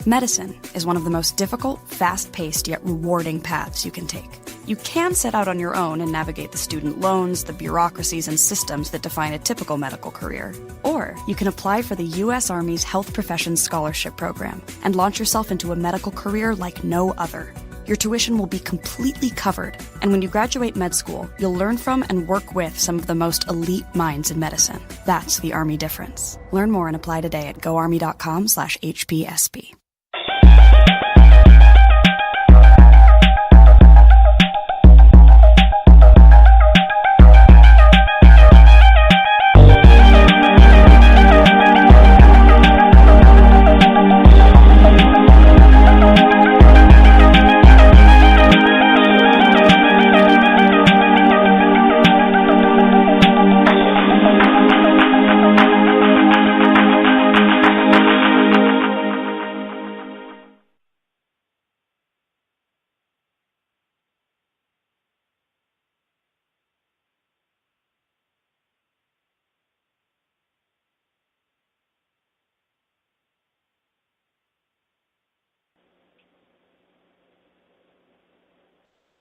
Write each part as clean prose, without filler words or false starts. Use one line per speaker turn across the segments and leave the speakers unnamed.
Medicine is one of the most difficult, fast-paced, yet rewarding paths you can take. You can set out on your own and navigate the student loans, the bureaucracies, and systems that define a typical medical career. Or you can apply for the U.S. Army's Health Professions Scholarship Program and launch yourself into a medical career like no other. Your tuition will be completely covered, and when you graduate med school, you'll learn from and work with some of the most elite minds in medicine. That's the Army difference. Learn more and apply today at goarmy.com/HPSP.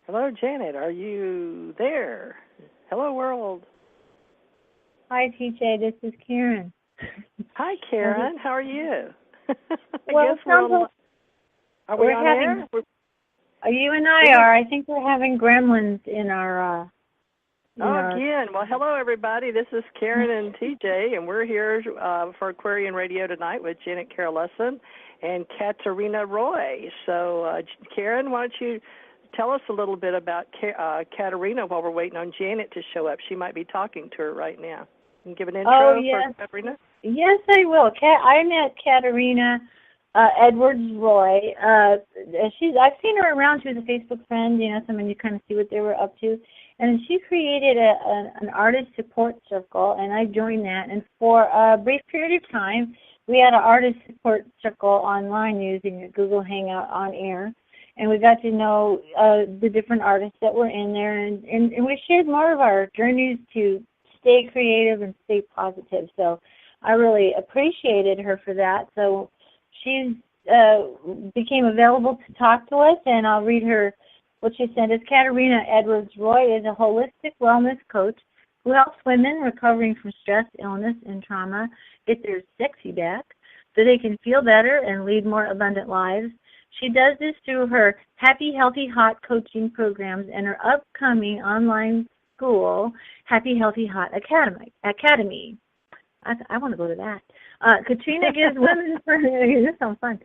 Hello, Janet. Are you there? Hello, world.
Hi, TJ. This is Karen.
Hi, Karen. How are you?
Well,
are we on air?
You and I are. I think we're having gremlins in our...
Again. Well, hello, everybody. This is Karen and TJ, and we're here for Aquarian Radio tonight with Janet Carol Lessin and Katerina Roy. So, Karen, why don't you tell us a little bit about Katerina while we're waiting on Janet to show up. She might be talking to her right now. Can you give an intro for Katerina?
Yes, I will. I met Katerina Edwards Roy. I've seen her around. She was a Facebook friend, someone you kind of see what they were up to. And she created an artist support circle, and I joined that. And for a brief period of time, we had an artist support circle online using a Google Hangout on air. And we got to know the different artists that were in there, and we shared more of our journeys to stay creative and stay positive. So I really appreciated her for that. So she became available to talk to us, and I'll read her what she said. Is Katerina Edwards Roy is a holistic wellness coach who helps women recovering from stress, illness, and trauma get their sexy back so they can feel better and lead more abundant lives. She does this through her HappyHealthyHot Coaching Programs and her upcoming online school, HappyHealthyHot Academy. I want to go to that. Katerina gives women this sounds fun.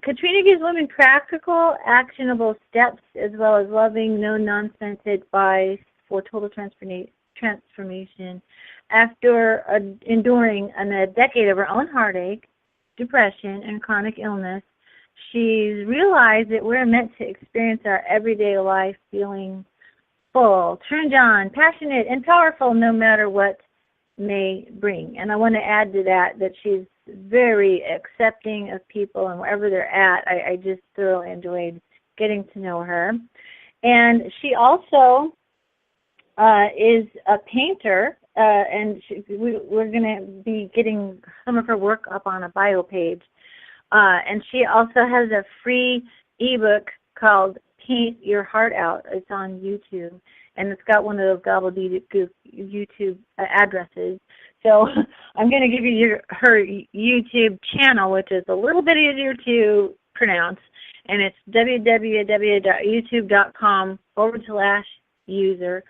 Katerina gives women practical, actionable steps as well as loving, no-nonsense advice for total transformation after enduring a decade of her own heartache, depression, and chronic illness. She's realized that we're meant to experience our everyday life feeling full, turned on, passionate, and powerful no matter what may bring. And I want to add to that she's very accepting of people and wherever they're at. I just thoroughly enjoyed getting to know her. And she also is a painter, and we're going to be getting some of her work up on a bio page. And she also has a free ebook called Paint Your Heart Out. It's on YouTube, and it's got one of those gobbledygook YouTube addresses. So I'm going to give you her YouTube channel, which is a little bit easier to pronounce, and it's www.youtube.com/user/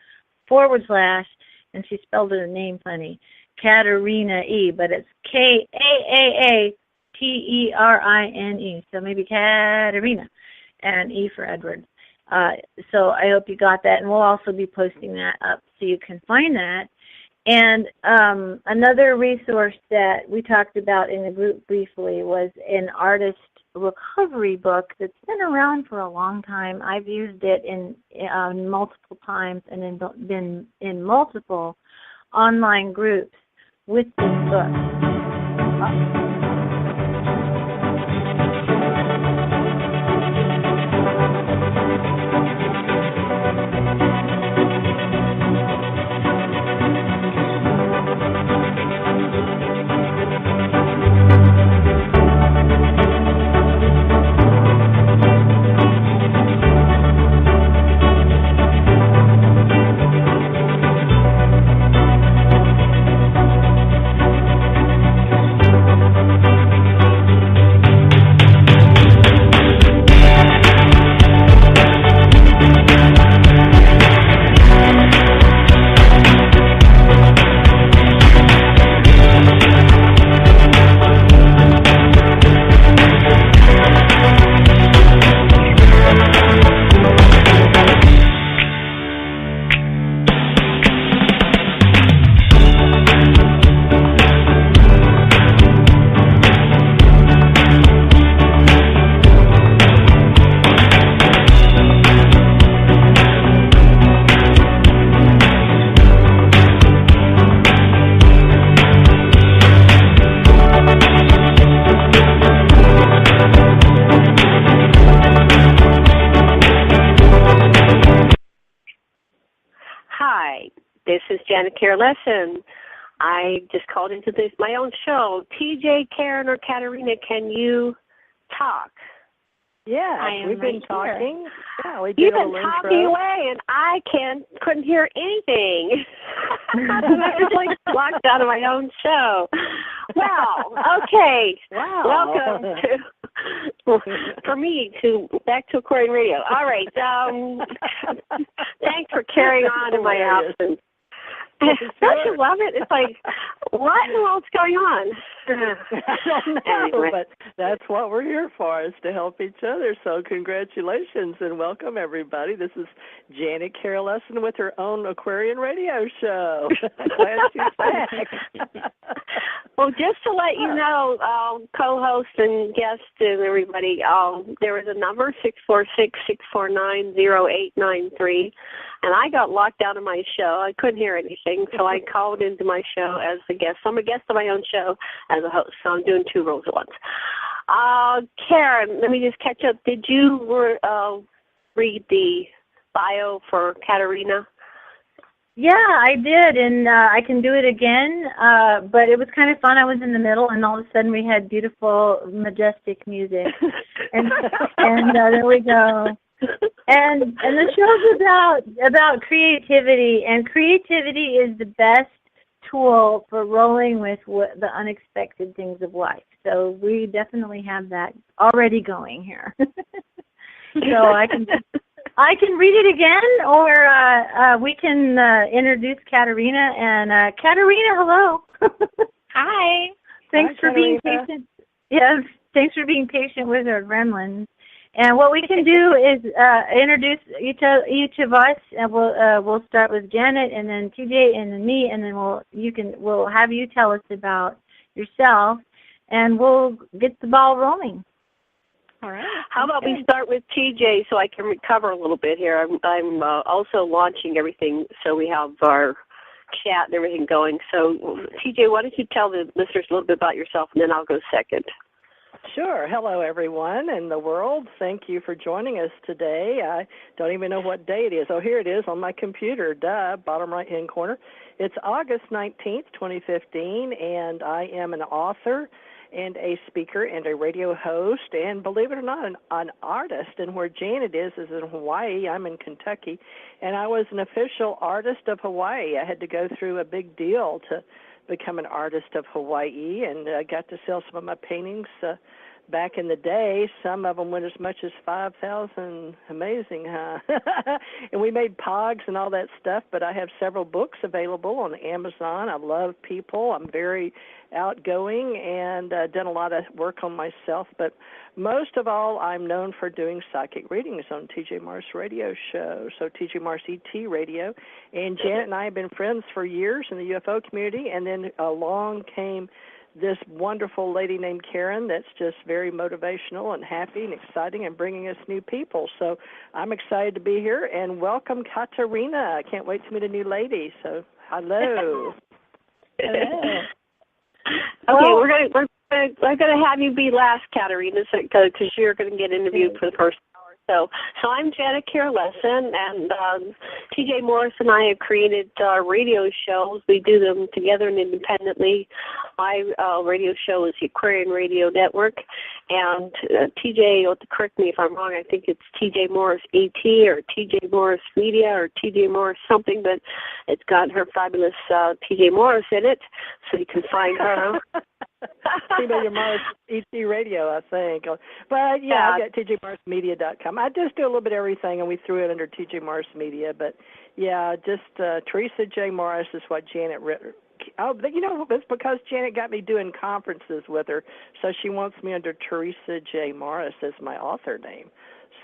and she spelled her name funny, Katerina E, but it's KAAATERINE, so maybe Katerina, and E for Edwards. So I hope you got that, and we'll also be posting that up so you can find that. And another resource that we talked about in the group briefly was an artist recovery book that's been around for a long time. I've used it in multiple times and been in multiple online groups with this book.
Janet Karen Lessin. I just called into my own show. TJ, Karen, or Katerina, can you talk?
Yeah, we've been talking. Yeah, we did
You've
a
been
little
talking
intro.
away, and I couldn't hear anything. I was like locked out of my own show. Well, okay.
Wow.
Welcome for me back to Aquarian Radio. All right. Thanks for carrying on in my absence. Don't you love it? It's like, what in the world's going on?
I don't know,
Anyway.
but that's what we're here for, is to help each other. So congratulations and welcome, everybody. This is Janet Karen Lessin with her own Aquarian Radio show. Glad she's back.
Well, just to let you know, co-host and guest and everybody, there was a number, 646-649-0893, and I got locked out of my show. I couldn't hear anything, so I called into my show as a guest. So I'm a guest of my own show as a host, so I'm doing two roles at once. Karen, let me just catch up. Did you read the bio for Katerina?
Yeah, I did, and I can do it again, but it was kind of fun. I was in the middle, and all of a sudden we had beautiful, majestic music, and there we go. And the show's about creativity, and creativity is the best tool for rolling with the unexpected things of life. So we definitely have that already going here. So I can read it again, or we can introduce Katerina. And Katerina, hello.
Hi.
Thanks for being patient. Yes, thanks for being patient with our gremlins. And what we can do is introduce each of us, and we'll start with Janet, and then TJ, and then me, and then we'll have you tell us about yourself, and we'll get the ball rolling.
All right. How about we start with TJ so I can recover a little bit here? I'm also launching everything, so we have our chat and everything going. So, TJ, why don't you tell the listeners a little bit about yourself, and then I'll go second.
Sure. Hello, everyone in the world. Thank you for joining us today. I don't even know what day it is. Oh, here it is on my computer, bottom right-hand corner. It's August 19th, 2015, and I am an author and a speaker and a radio host, and believe it or not, an artist. And where Janet is in Hawaii. I'm in Kentucky, and I was an official artist of Hawaii. I had to go through a big deal to become an artist of Hawaii, and I got to sell some of my paintings back in the day. Some of them went as much as $5,000. Amazing, huh? And we made pogs and all that stuff, but I have several books available on Amazon. I love people. I'm very outgoing and done a lot of work on myself, but most of all, I'm known for doing psychic readings on TJ Morris Radio Show, so TJ Morris ET Radio. And Janet and I have been friends for years in the UFO community, and then along came this wonderful lady named Karen that's just very motivational and happy and exciting and bringing us new people. So I'm excited to be here, and welcome, Katerina. I can't wait to meet a new lady, so hello.
Hello.
Okay, we're gonna have you be last, Katerina, because you're going to get interviewed for the first hour. So I'm Janet Karen Lessin, and TJ Morris and I have created radio shows. We do them together and independently. My radio show is the Aquarian Radio Network, and TJ, correct me if I'm wrong, I think it's TJ Morris ET or TJ Morris Media or TJ Morris something, but it's got her fabulous TJ Morris in it, so you can find her.
TJ Morris ET Radio, I think. But, yeah, I got TJMorrisMedia.com. I just do a little bit of everything, and we threw it under TJ Morris Media. But, yeah, just Theresa J. Morris is what Janet wrote. Oh, you know, it's because Janet got me doing conferences with her, so she wants me under Theresa J. Morris as my author name.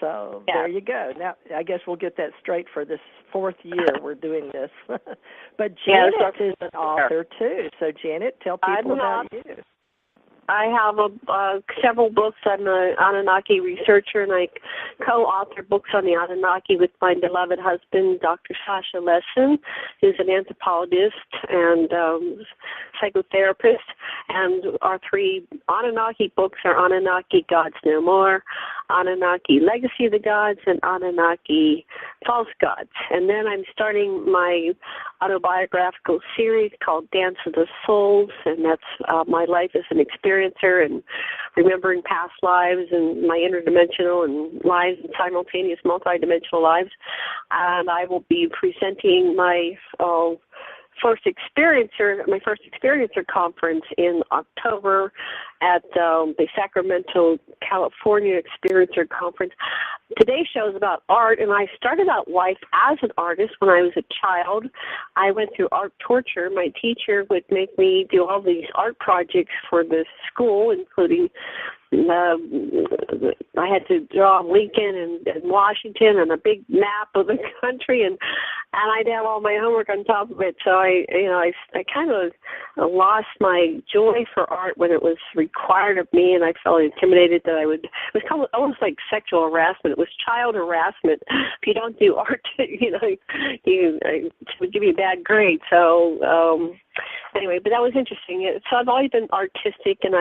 So there you go. Now, I guess we'll get that straight for this fourth year we're doing this. But Janet is an author, too. So, Janet, tell people about you.
I have several books. I'm an Anunnaki researcher, and I co-author books on the Anunnaki with my beloved husband, Dr. Sasha Lessin, who's an anthropologist and psychotherapist. And our three Anunnaki books are Anunnaki, Gods No More, Anunnaki Legacy of the Gods, and Anunnaki False Gods. And then I'm starting my autobiographical series called Dance of the Souls, and that's my life as an experiencer and remembering past lives and my interdimensional and lives and simultaneous multidimensional lives. And I will be presenting my first experiencer conference in October at the Sacramento, California Experiencer Conference. Today's show is about art, and I started out life as an artist when I was a child. I went through art torture. My teacher would make me do all these art projects for the school, including I had to draw Lincoln and Washington and a big map of the country, and I'd have all my homework on top of it. So I kind of lost my joy for art when it was required of me, and I felt intimidated that I would. It was kind of almost like sexual harassment. It was child harassment. If you don't do art, it would give you a bad grade. So. Anyway, but that was interesting. So I've always been artistic, and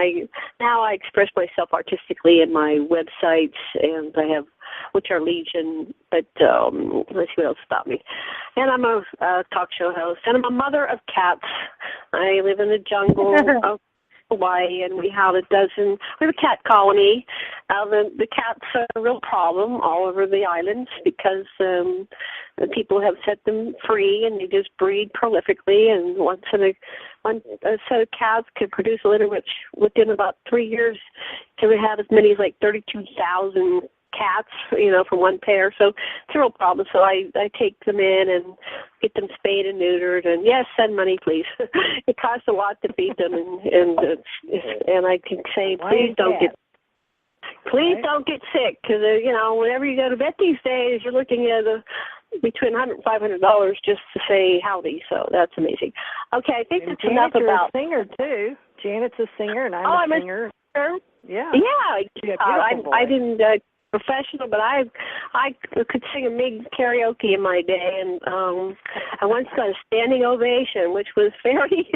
now I express myself artistically in my websites, and I have, which are legion, but let's see what else about me. And I'm a talk show host, and I'm a mother of cats. I live in the jungle of Hawaii, and we have a cat colony. The cats are a real problem all over the islands because the people have set them free, and they just breed prolifically, and one set of cats can produce a litter which within about 3 years can have as many as like 32,000 cats, from one pair. So it's a real problem. So I take them in and get them spayed and neutered, and yes, send money, please. It costs a lot to feed them, and I can say, please don't get sick, because whenever you go to vet these days, you're looking at between $100 and $500 just to say howdy. So that's amazing. Okay, I think that's enough about.
You're a singer too. Janet's a singer, and I'm a singer. Yeah. I didn't. Professional, but I could sing a big karaoke in my day, and I once got a standing ovation, which was very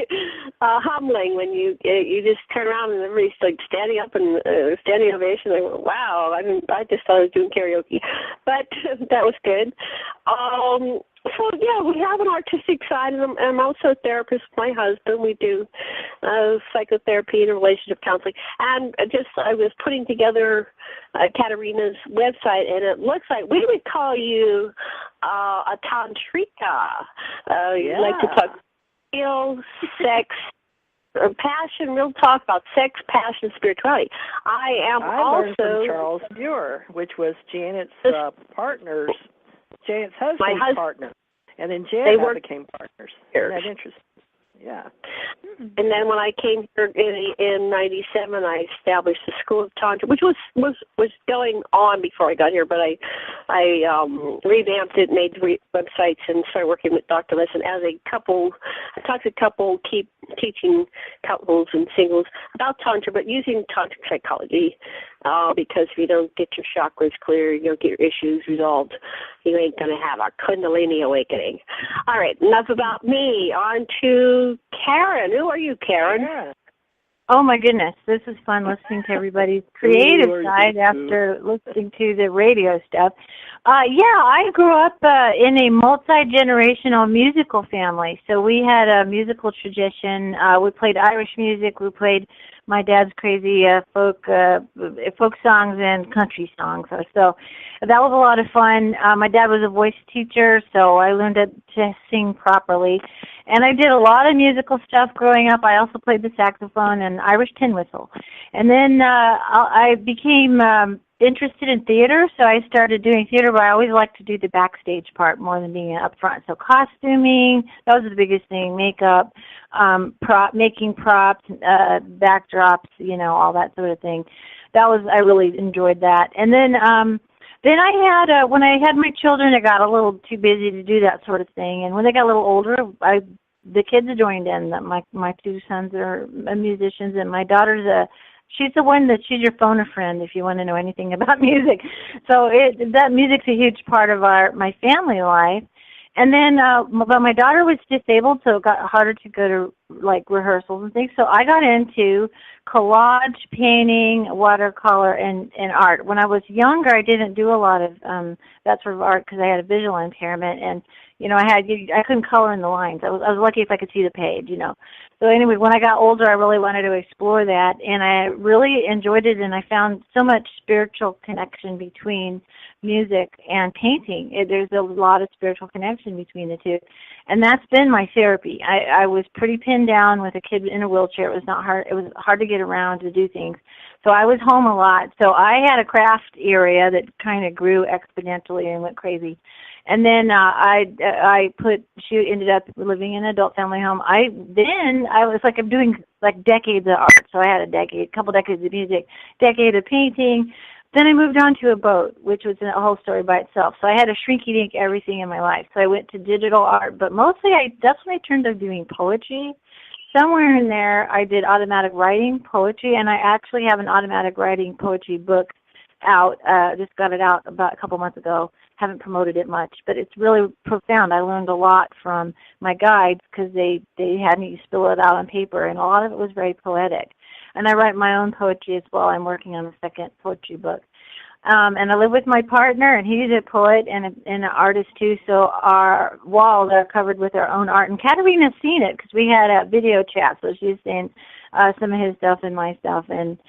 humbling when you just turn around and everybody's like standing up and standing ovation. I went, wow! I just thought I was doing karaoke, but that was good. So, yeah, we have an artistic side, and I'm also a therapist with my husband. We do psychotherapy and relationship counseling. And I was putting together Katerina's website, and it looks like we would call you a tantrika. You like to talk skills, sex, passion, real talk about sex, passion, spirituality. I learned from Charles Muir, which was Janet's partner's. Janet's husband's partner, and then Janet became partners. Isn't that interesting? Yeah. And then when I came here in '97, I established the School of Tantra, which was going on before I got here, but I revamped it, made websites, and started working with Dr. Lessin as a couple. I talk to couple, keep teaching couples and singles about Tantra, but using Tantric psychology, because if you don't get your chakras clear, you don't get your issues resolved, you ain't going to have a Kundalini awakening. All right, enough about me. On to Karen. Who are you, Karen?
Yeah. Oh, my goodness. This is fun listening to everybody's creative side after listening to the radio stuff. I grew up in a multi-generational musical family. So we had a musical tradition. We played Irish music. We played my dad's crazy folk songs and country songs. So that was a lot of fun. My dad was a voice teacher, so I learned to sing properly. And I did a lot of musical stuff growing up. I also played the saxophone and Irish tin whistle. And then I became interested in theater, so I started doing theater, but I always liked to do the backstage part more than being up front. So costuming, that was the biggest thing, makeup, making props, backdrops, all that sort of thing. I really enjoyed that. And then I had, when I had my children, I got a little too busy to do that sort of thing. And when they got a little older, the kids joined in. My two sons are musicians, and my daughter's she's she's your phone a friend if you want to know anything about music. So that music's a huge part of my family life. And then, but my daughter was disabled, so it got harder to go to like rehearsals and things. So I got into collage, painting, watercolor, and art. When I was younger, I didn't do a lot of that sort of art because I had a visual impairment, and I couldn't color in the lines. I was lucky if I could see the page, So anyway, when I got older, I really wanted to explore that, and I really enjoyed it, and I found so much spiritual connection between music and painting. There's a lot of spiritual connection between the two, and that's been my therapy. I was pretty pinned down with a kid in a wheelchair. It was hard to get around to do things, so I was home a lot. So I had a craft area that kind of grew exponentially and went crazy. And then she ended up living in an adult family home. I was like, I'm doing like decades of art. So I had a couple decades of music, decade of painting. Then I moved on to a boat, which was a whole story by itself. So I had to shrinky-dink everything in my life. So I went to digital art, but mostly that's when I turned to doing poetry. Somewhere in there, I did automatic writing, poetry, and I actually have an automatic writing poetry book out. Just got it out about a couple months ago. Haven't promoted it much, but it's really profound. I learned a lot from my guides because they had me spill it out on paper, and a lot of it was very poetic. And I write my own poetry as well. I'm working on a second poetry book. And I live with my partner, and he's a poet and an artist too, so our walls are covered with our own art. And Katerina's seen it because we had a video chat, so she's seen some of his stuff and my stuff. And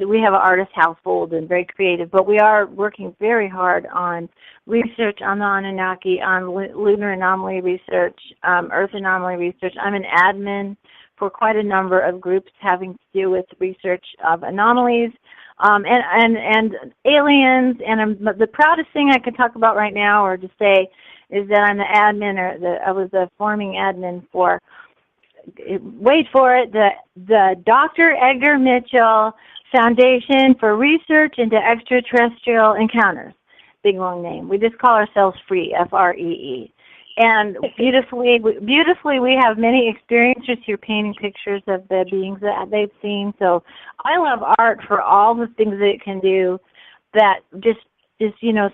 we have an artist household and very creative, but we are working very hard on research on the Anunnaki, on lunar anomaly research, Earth anomaly research. I'm an admin for quite a number of groups having to do with research of anomalies and aliens. And the proudest thing I can talk about right now, or to say, is that I'm the admin, I was the forming admin for, wait for it, the Dr. Edgar Mitchell Foundation for Research into Extraterrestrial Encounters. Big long name. We just call ourselves FREE, F-R-E-E. And beautifully, we have many experiencers here painting pictures of the beings that they've seen. So I love art for all the things that it can do, that just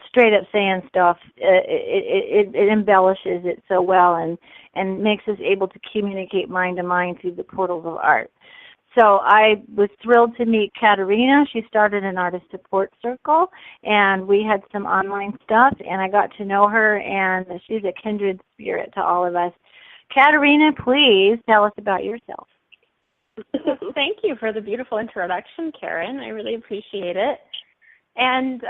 straight up saying stuff. It embellishes it so well and makes us able to communicate mind to mind through the portals of art. So I was thrilled to meet Katerina. She started an artist support circle, and we had some online stuff, and I got to know her, and she's a kindred spirit to all of us. Katerina, please tell us about yourself.
Thank you for the beautiful introduction, Karen. I really appreciate it. And,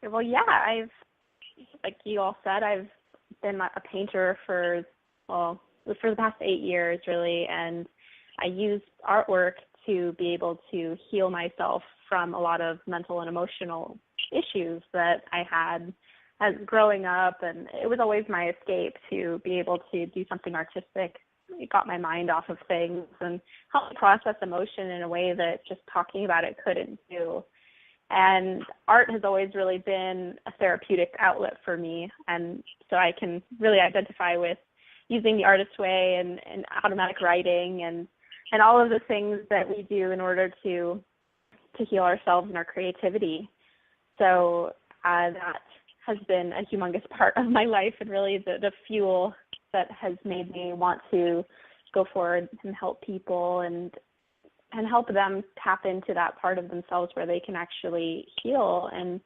I've, like you all said, I've been a painter for the past 8 years, really, and I use artwork to be able to heal myself from a lot of mental and emotional issues that I had as growing up, and it was always my escape to be able to do something artistic. It got my mind off of things and helped process emotion in a way that just talking about it couldn't do. And art has always really been a therapeutic outlet for me, and so I can really identify with using the artist way and automatic writing and all of the things that we do in order to heal ourselves and our creativity. So that has been a humongous part of my life, and really the fuel that has made me want to go forward and help people and help them tap into that part of themselves where they can actually heal and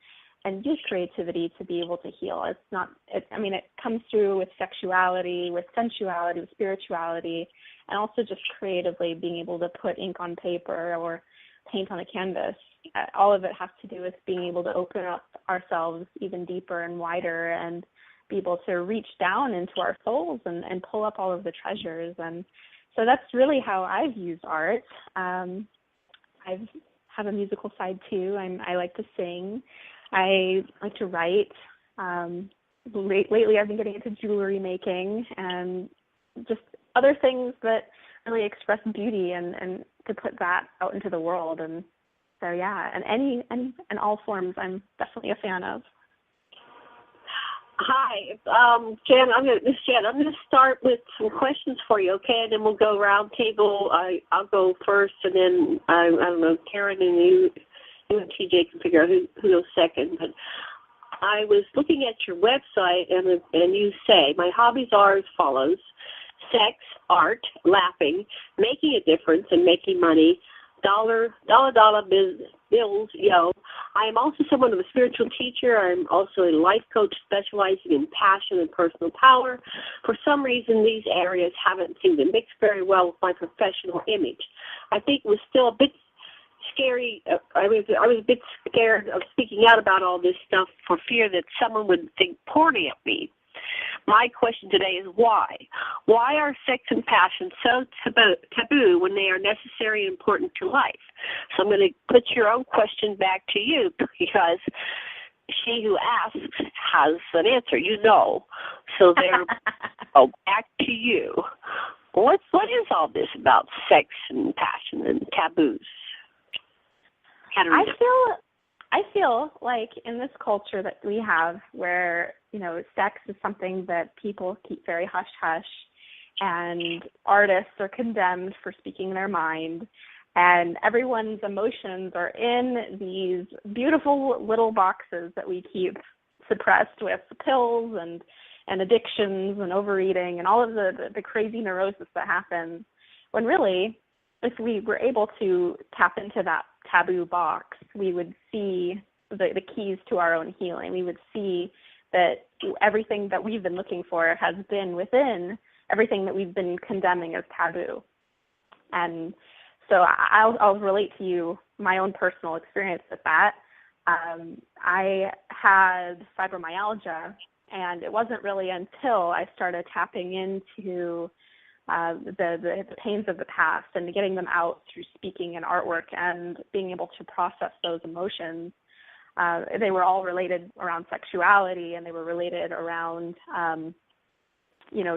use creativity to be able to heal. It comes through with sexuality, with sensuality, with spirituality, and also just creatively being able to put ink on paper or paint on a canvas. All of it has to do with being able to open up ourselves even deeper and wider and be able to reach down into our souls and pull up all of the treasures. And so that's really how I've used art. I have a musical side too. I like to sing. I like to write. Lately I've been getting into jewelry making and just other things that really express beauty and to put that out into the world. And so, yeah, and any and all forms I'm definitely a fan of.
Hi, Jen. I'm going to start with some questions for you, okay? And then we'll go round table. I'll go first, and then I don't know, Karen and you and TJ can figure out who goes second. But I was looking at your website, and you say, my hobbies are as follows: sex, art, laughing, making a difference, and making money, dollar bills, I am also someone of a spiritual teacher. I'm also a life coach specializing in passion and personal power. For some reason, these areas haven't seemed to mix very well with my professional image. I think it was still a bit scary. I was a bit scared of speaking out about all this stuff for fear that someone would think poorly of me. My question today is why? Why are sex and passion so taboo when they are necessary and important to life? So I'm going to put your own question back to you, because she who asks has an answer, So there, back to you. What is all this about sex and passion and taboos? Katerina.
I feel like in this culture that we have, where, sex is something that people keep very hush-hush, and artists are condemned for speaking their mind, and everyone's emotions are in these beautiful little boxes that we keep suppressed with pills and addictions and overeating and all of the crazy neurosis that happens, when really, if we were able to tap into that taboo box, we would see the keys to our own healing. We would see that everything that we've been looking for has been within everything that we've been condemning as taboo. And so I'll relate to you my own personal experience with that. I had fibromyalgia, and it wasn't really until I started tapping into the pains of the past and getting them out through speaking and artwork and being able to process those emotions. They were all related around sexuality, and they were related around,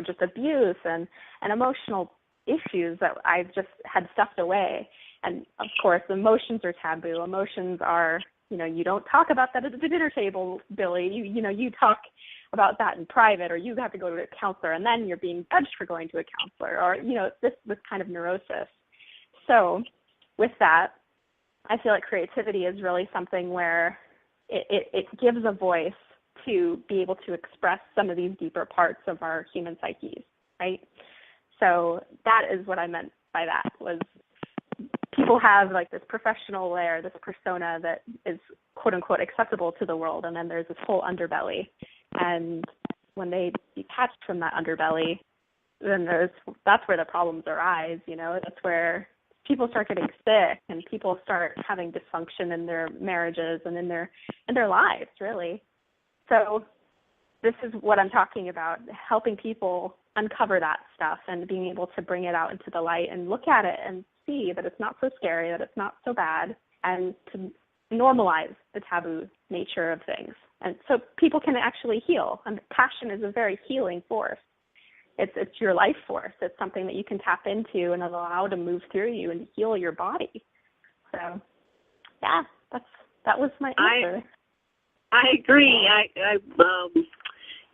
just abuse and emotional issues that I just had stuffed away. And of course, emotions are taboo. Emotions are, you don't talk about that at the dinner table, Billy. You talk about that in private, or you have to go to a counselor, and then you're being judged for going to a counselor, or, this kind of neurosis. So with that, I feel like creativity is really something where it gives a voice to be able to express some of these deeper parts of our human psyches, right? So that is what I meant by that, was people have like this professional layer, this persona that is quote unquote acceptable to the world, and then there's this whole underbelly. And when they detach from that underbelly, then that's where the problems arise. That's where people start getting sick, and people start having dysfunction in their marriages and in their lives, really. So this is what I'm talking about, helping people uncover that stuff and being able to bring it out into the light and look at it and see that it's not so scary, that it's not so bad, and to normalize the taboo nature of things. And so people can actually heal. And passion is a very healing force. It's your life force. It's something that you can tap into and allow to move through you and heal your body. So, yeah, that was my answer.
I agree.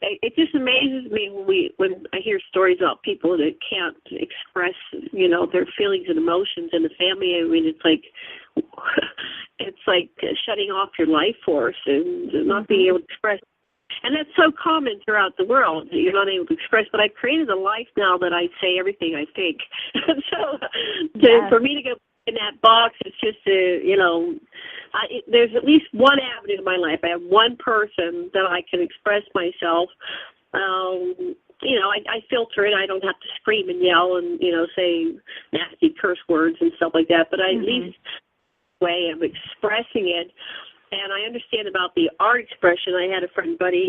It just amazes me when I hear stories about people that can't express, their feelings and emotions in the family. I mean, it's like shutting off your life force and not being able to express. And that's so common throughout the world that you're not able to express. But I've created a life now that I say everything I think. For me to go in that box, it's just, there's at least one avenue in my life. I have one person that I can express myself. I filter it. I don't have to scream and yell and, say nasty curse words and stuff like that. But I at least way of expressing it. And I understand about the art expression. I had a friend, Buddy,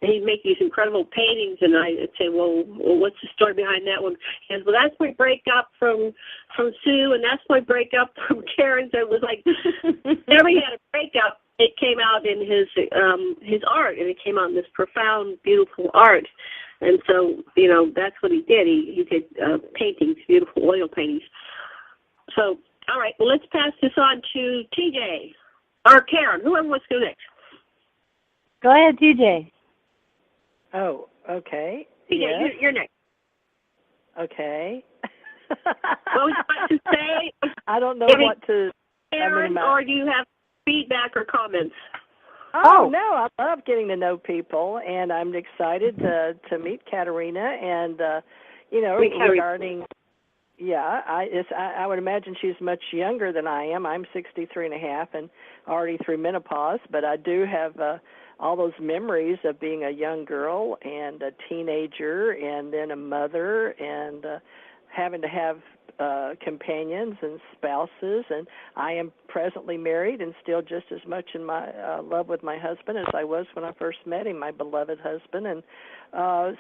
and he'd make these incredible paintings, and I'd say, well, what's the story behind that one? He goes, well, that's my breakup from Sue, and that's my breakup from Karen. So it was like, whenever he had a breakup, it came out in his art, and it came out in this profound, beautiful art. And so, that's what he did. He did paintings, beautiful oil paintings. So, all right, well, let's pass this on to TJ. Or Karen, whoever wants to go next.
Go ahead, TJ.
Oh, okay.
TJ,
yes.
You're next.
Okay.
What would you like to say?
I don't know what to...
Karen, or do you have feedback or comments?
Oh, no, I love getting to know people, and I'm excited to meet Katerina, and, regarding, I would imagine she's much younger than I am. I'm 63 and a half and already through menopause, but I do have all those memories of being a young girl and a teenager and then a mother and having to have companions and spouses, and I am presently married and still just as much in my love with my husband as I was when I first met him, my beloved husband. And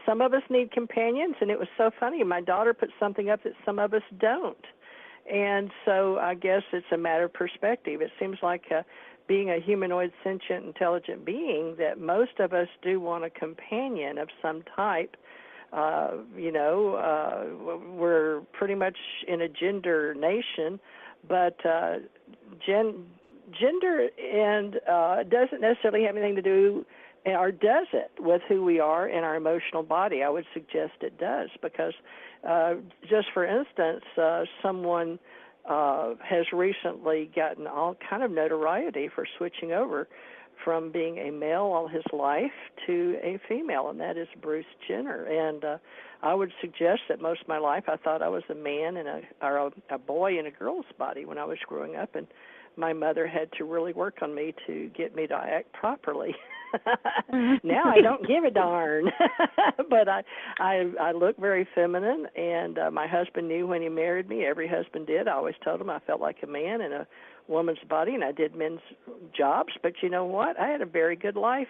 some of us need companions, and it was so funny. My daughter put something up that some of us don't, and so I guess it's a matter of perspective. It seems like being a humanoid, sentient, intelligent being, that most of us do want a companion of some type. We're pretty much in a gender nation, but gender and doesn't necessarily have anything to do, or does it, with who we are and our emotional body. I would suggest it does, because just for instance, someone has recently gotten all kind of notoriety for switching over from being a male all his life to a female, and that is Bruce Jenner. And I would suggest that most of my life I thought I was a man and a boy in a girl's body when I was growing up, and my mother had to really work on me to get me to act properly. Now I don't give a darn, but I look very feminine, and my husband knew when he married me. Every husband did. I always told him I felt like a man in a woman's body, and I did men's jobs. But you know what? I had a very good life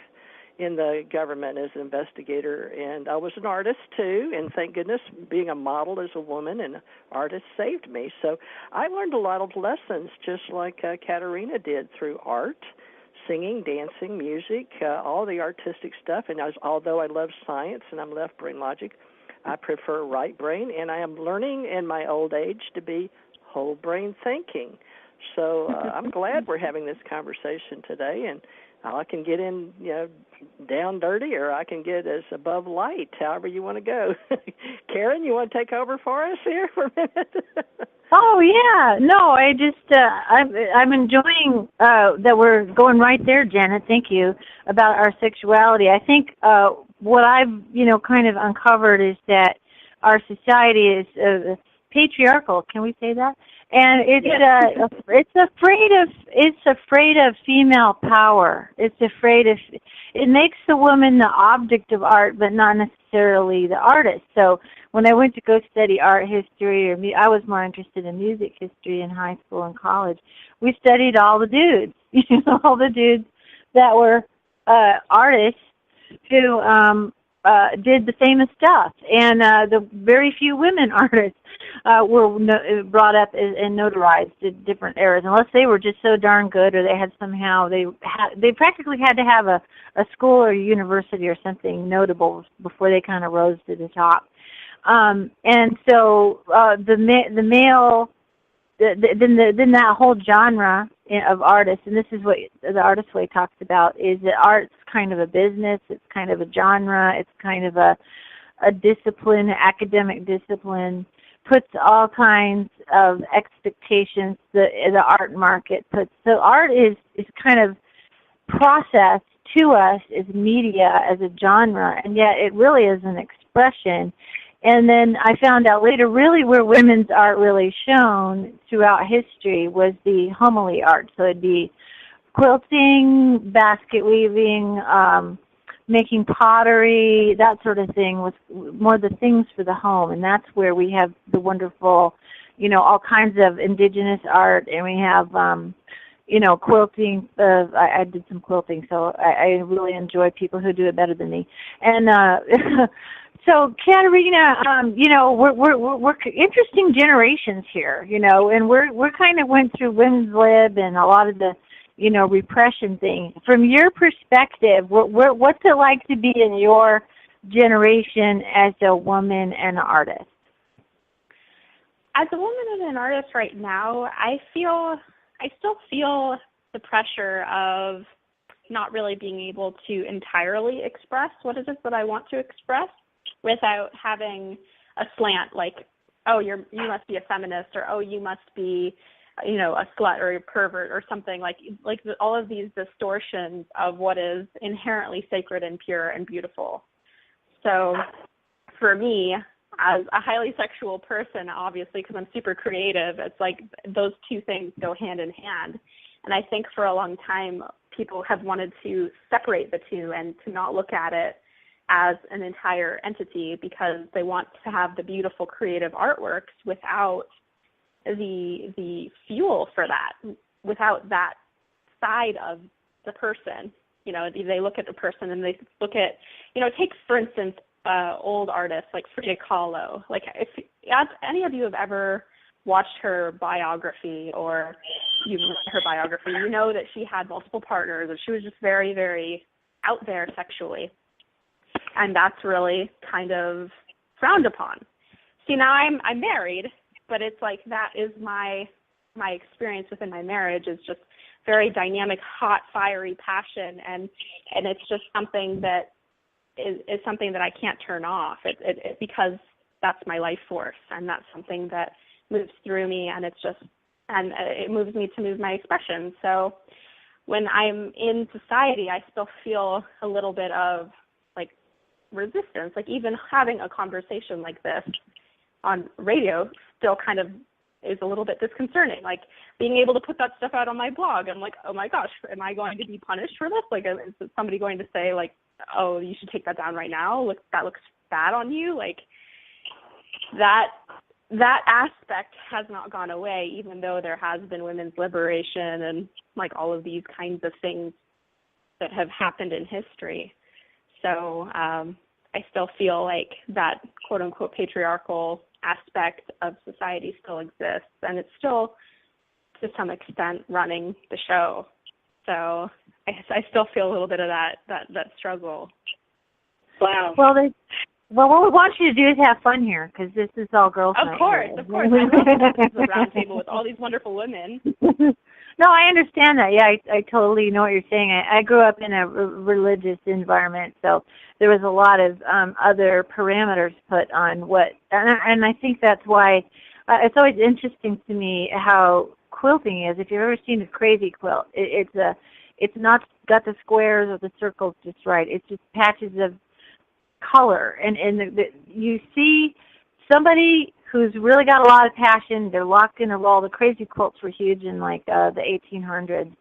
in the government as an investigator, and I was an artist too, and thank goodness being a model as a woman and an artist saved me. So I learned a lot of lessons just like Katerina did through art, singing, dancing, music, all the artistic stuff. And although I love science and I'm left brain logic, I prefer right brain, and I am learning in my old age to be whole brain thinking. So I'm glad we're having this conversation today, and I can get in, down dirty, or I can get as above light, however you want to go. Karen, you want to take over for us here for a minute?
Oh yeah, no, I just I'm enjoying that we're going right there, Janet. Thank you, about our sexuality. I think what I've kind of uncovered is that our society is patriarchal. Can we say that? And it's afraid of female power. It's afraid of, it makes the woman the object of art, but not necessarily the artist. So when I went to go study art history, I was more interested in music history in high school and college. We studied all the dudes, all the dudes that were artists who did the famous stuff, and the very few women artists were brought up and notarized in different eras, unless they were just so darn good, or they had somehow they practically had to have a school or a university or something notable before they kind of rose to the top. And so the male, then that whole genre of artists, and this is what the Artist Way talks about, is that art's kind of a business, it's kind of a genre, it's kind of a discipline, an academic discipline, puts all kinds of expectations the art market puts. So art is kind of processed to us as media, as a genre, and yet it really is an expression. And then I found out later really where women's art really shone throughout history was the homily art. So it'd be quilting, basket weaving, making pottery, that sort of thing, was more the things for the home. And that's where we have the wonderful, all kinds of indigenous art, and we have, quilting. I did some quilting, so I really enjoy people who do it better than me. And so, Katerina, we're interesting generations here, and we're kind of went through women's lib and a lot of the, repression thing. From your perspective, what's it like to be in your generation as a woman and an artist?
As a woman and an artist right now, I still feel the pressure of not really being able to entirely express what it is that I want to express without having a slant like, oh, you must be a feminist, or oh, you must be you know, a slut or a pervert or something, like all of these distortions of what is inherently sacred and pure and beautiful. So for me, as a highly sexual person, obviously, because I'm super creative, it's like those two things go hand in hand. And I think for a long time, people have wanted to separate the two and to not look at it as an entire entity, because they want to have the beautiful creative artworks without the fuel for that, without that side of the person. You know, they look at the person and they look at, you know, take, for instance, old artists like Frida Kahlo. Like, if any of you have ever watched her biography or you've read her biography, you know that she had multiple partners and she was just very, very out there sexually. And that's really kind of frowned upon. See, now I'm married, but it's like that is my experience within my marriage is just very dynamic, hot, fiery passion, and it's just something that is something that I can't turn off. It because that's my life force, and that's something that moves through me, and it moves me to move my expression. So when I'm in society, I still feel a little bit of like resistance. Like even having a conversation like this on radio still kind of is a little bit disconcerting. Like being able to put that stuff out on my blog, I'm like, oh my gosh, am I going to be punished for this? Like, is somebody going to say like, oh, you should take that down right now? Look, that looks bad on you. Like that aspect has not gone away, even though there has been women's liberation and like all of these kinds of things that have happened in history. So I still feel like that quote unquote patriarchal aspect of society still exists, and it's still to some extent running the show. So I still feel a little bit of that struggle.
Wow. Well, what we want you to do is have fun here, because this is all girls' night.
Of course. I love this round table with all these wonderful women.
No, I understand that. Yeah, I totally know what you're saying. I grew up in a religious environment, so there was a lot of other parameters put on what, and I think that's why it's always interesting to me how quilting is. If you've ever seen a crazy quilt, it's not got the squares or the circles just right. It's just patches of color, and you see somebody who's really got a lot of passion. They're locked in a role. The crazy quilts were huge in like the 1800s,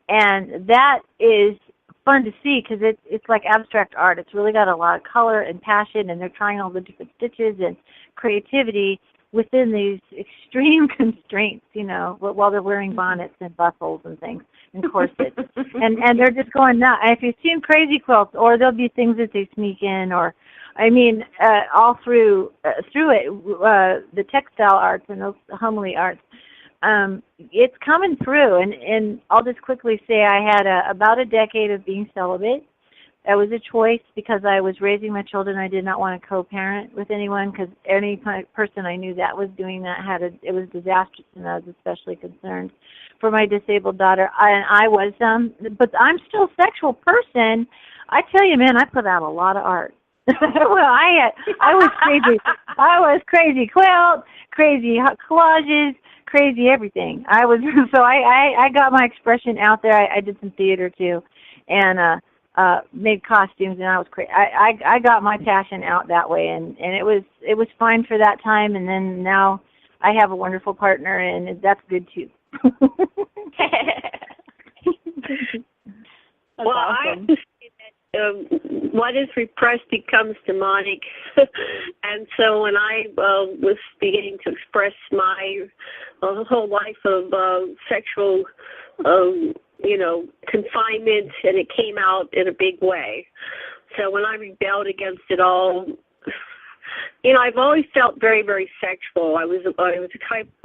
and that is fun to see because it's like abstract art. It's really got a lot of color and passion, and they're trying all the different stitches and creativity within these extreme constraints, you know, while they're wearing bonnets and bustles and things and corsets. and they're just going nuts. If you've seen crazy quilts, or there'll be things that they sneak in, or, I mean, all through it, the textile arts and those homely arts, it's coming through. And I'll just quickly say I had about a decade of being celibate. That was a choice because I was raising my children. I did not want to co-parent with anyone because any person I knew that was doing that it was disastrous, and I was especially concerned for my disabled daughter. I was, but I'm still a sexual person. I tell you, man, I put out a lot of art. Well, I was crazy. I was crazy quilt, crazy collages, crazy everything. So I got my expression out there. I did some theater too, and made costumes, and I was crazy. I got my passion out that way, and it was fine for that time. And then now I have a wonderful partner, and that's good too.
Well, awesome. I say that what is repressed becomes demonic, and so when I was beginning to express my whole life of sexual confinement, and it came out in a big way. So when I rebelled against it all, I've always felt very, very sexual. I was a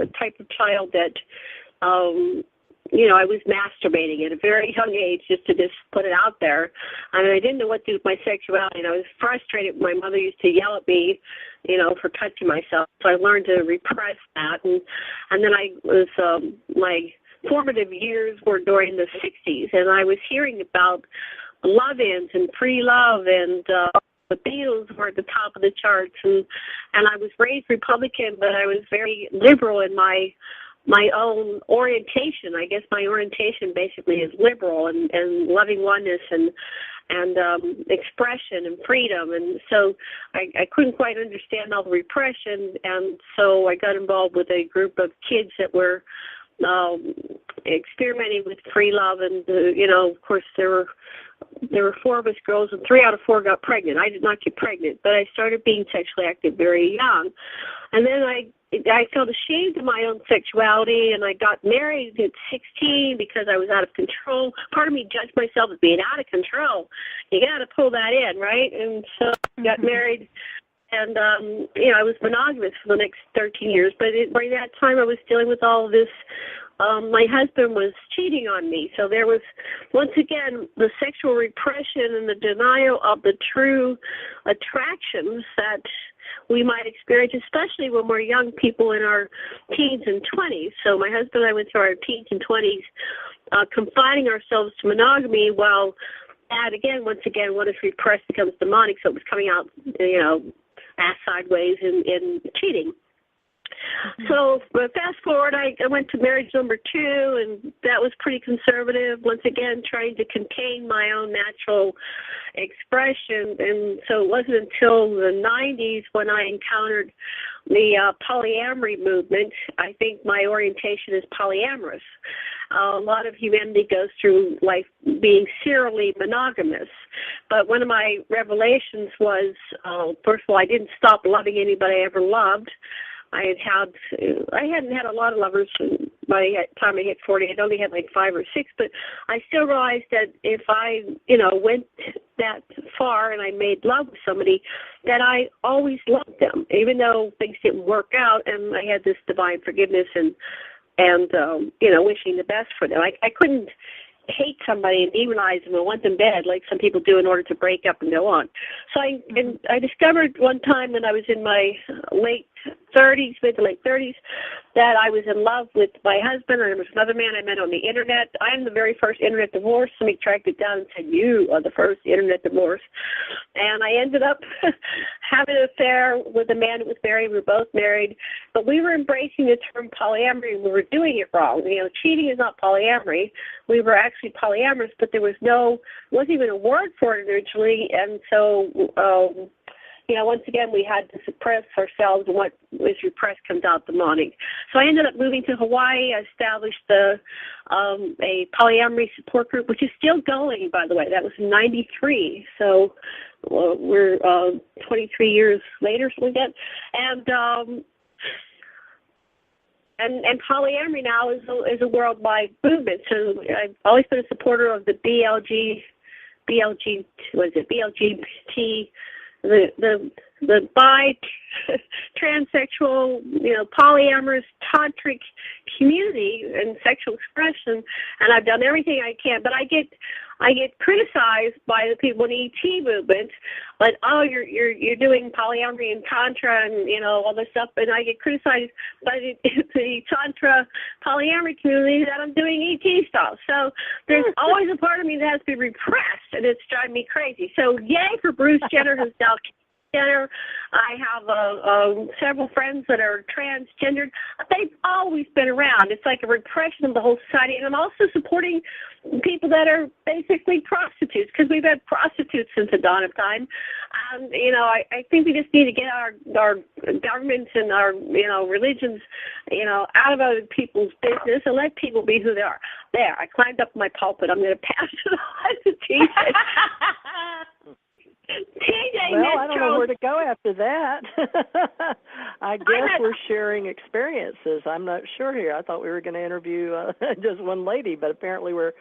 type of child that, I was masturbating at a very young age just to put it out there. I mean, I didn't know what to do with my sexuality, and I was frustrated. My mother used to yell at me, for touching myself. So I learned to repress that, and then I was my formative years were during the 60s, and I was hearing about love-ins and pre-love, and the Beatles were at the top of the charts, and I was raised Republican, but I was very liberal in my my own orientation. I guess my orientation basically is liberal and loving oneness and expression and freedom. And so I couldn't quite understand all the repression, and so I got involved with a group of kids that were experimenting with free love. And of course there were 4 of us girls, and 3 out of 4 got pregnant. I did not get pregnant, but I started being sexually active very young. And then I felt ashamed of my own sexuality, and I got married at 16 because I was out of control. Part of me judged myself as being out of control. You got to pull that in, right? And so I got married, and I was monogamous for the next 13 years. But during that time, I was dealing with all of this. My husband was cheating on me. So there was, once again, the sexual repression and the denial of the true attractions that we might experience, especially when we're young people in our teens and 20s. So my husband and I went through our teens and 20s confining ourselves to monogamy, while that, once again, what is repressed becomes demonic. So it was coming out, ass sideways in cheating. So fast forward, I went to marriage number 2, and that was pretty conservative, once again trying to contain my own natural expression. And so it wasn't until the 90s when I encountered the polyamory movement. I think my orientation is polyamorous. A lot of humanity goes through life being serially monogamous. But one of my revelations was, first of all, I didn't stop loving anybody I ever loved. I hadn't had a lot of lovers by the time I hit 40. I'd only had like 5 or 6, but I still realized that if I, went that far and I made love with somebody, that I always loved them, even though things didn't work out, and I had this divine forgiveness and wishing the best for them. I couldn't hate somebody and demonize them and want them dead like some people do in order to break up and go on. So I discovered one time when I was in my mid to late 30s, that I was in love with my husband, and there was another man I met on the internet. I am the very first internet divorce. Somebody tracked it down and said, "You are the first internet divorce." And I ended up having an affair with a man who was married. We were both married, but we were embracing the term polyamory. We were doing it wrong. Cheating is not polyamory. We were actually polyamorous, but there wasn't even a word for it originally. And so, once again, we had to suppress ourselves, and what was repressed comes out demonic. So I ended up moving to Hawaii. I established a polyamory support group, which is still going, by the way. That was in 93. So we're 23 years later, something like that. And polyamory now is a worldwide movement. So I've always been a supporter of the BLGT, the bi, transsexual, polyamorous, tantric community and sexual expression, and I've done everything I can. But I get criticized by the people in the ET movement, like, oh, you're doing polyamory and tantra and all this stuff, and I get criticized by the tantra polyamory community that I'm doing ET stuff. So there's always a part of me that has to be repressed, and it's driving me crazy. So yay for Bruce Jenner, who's now Jenner. I have several friends that are transgendered. They've always been around. It's like a repression of the whole society. And I'm also supporting people that are basically prostitutes, because we've had prostitutes since the dawn of time. I think we just need to get our governments and our religions out of other people's business and let people be who they are. There, I climbed up my pulpit. I'm going to pass it on to TJ.
Well, I don't know where to go after that. I guess we're sharing experiences. I'm not sure here. I thought we were going to interview just one lady, but apparently we're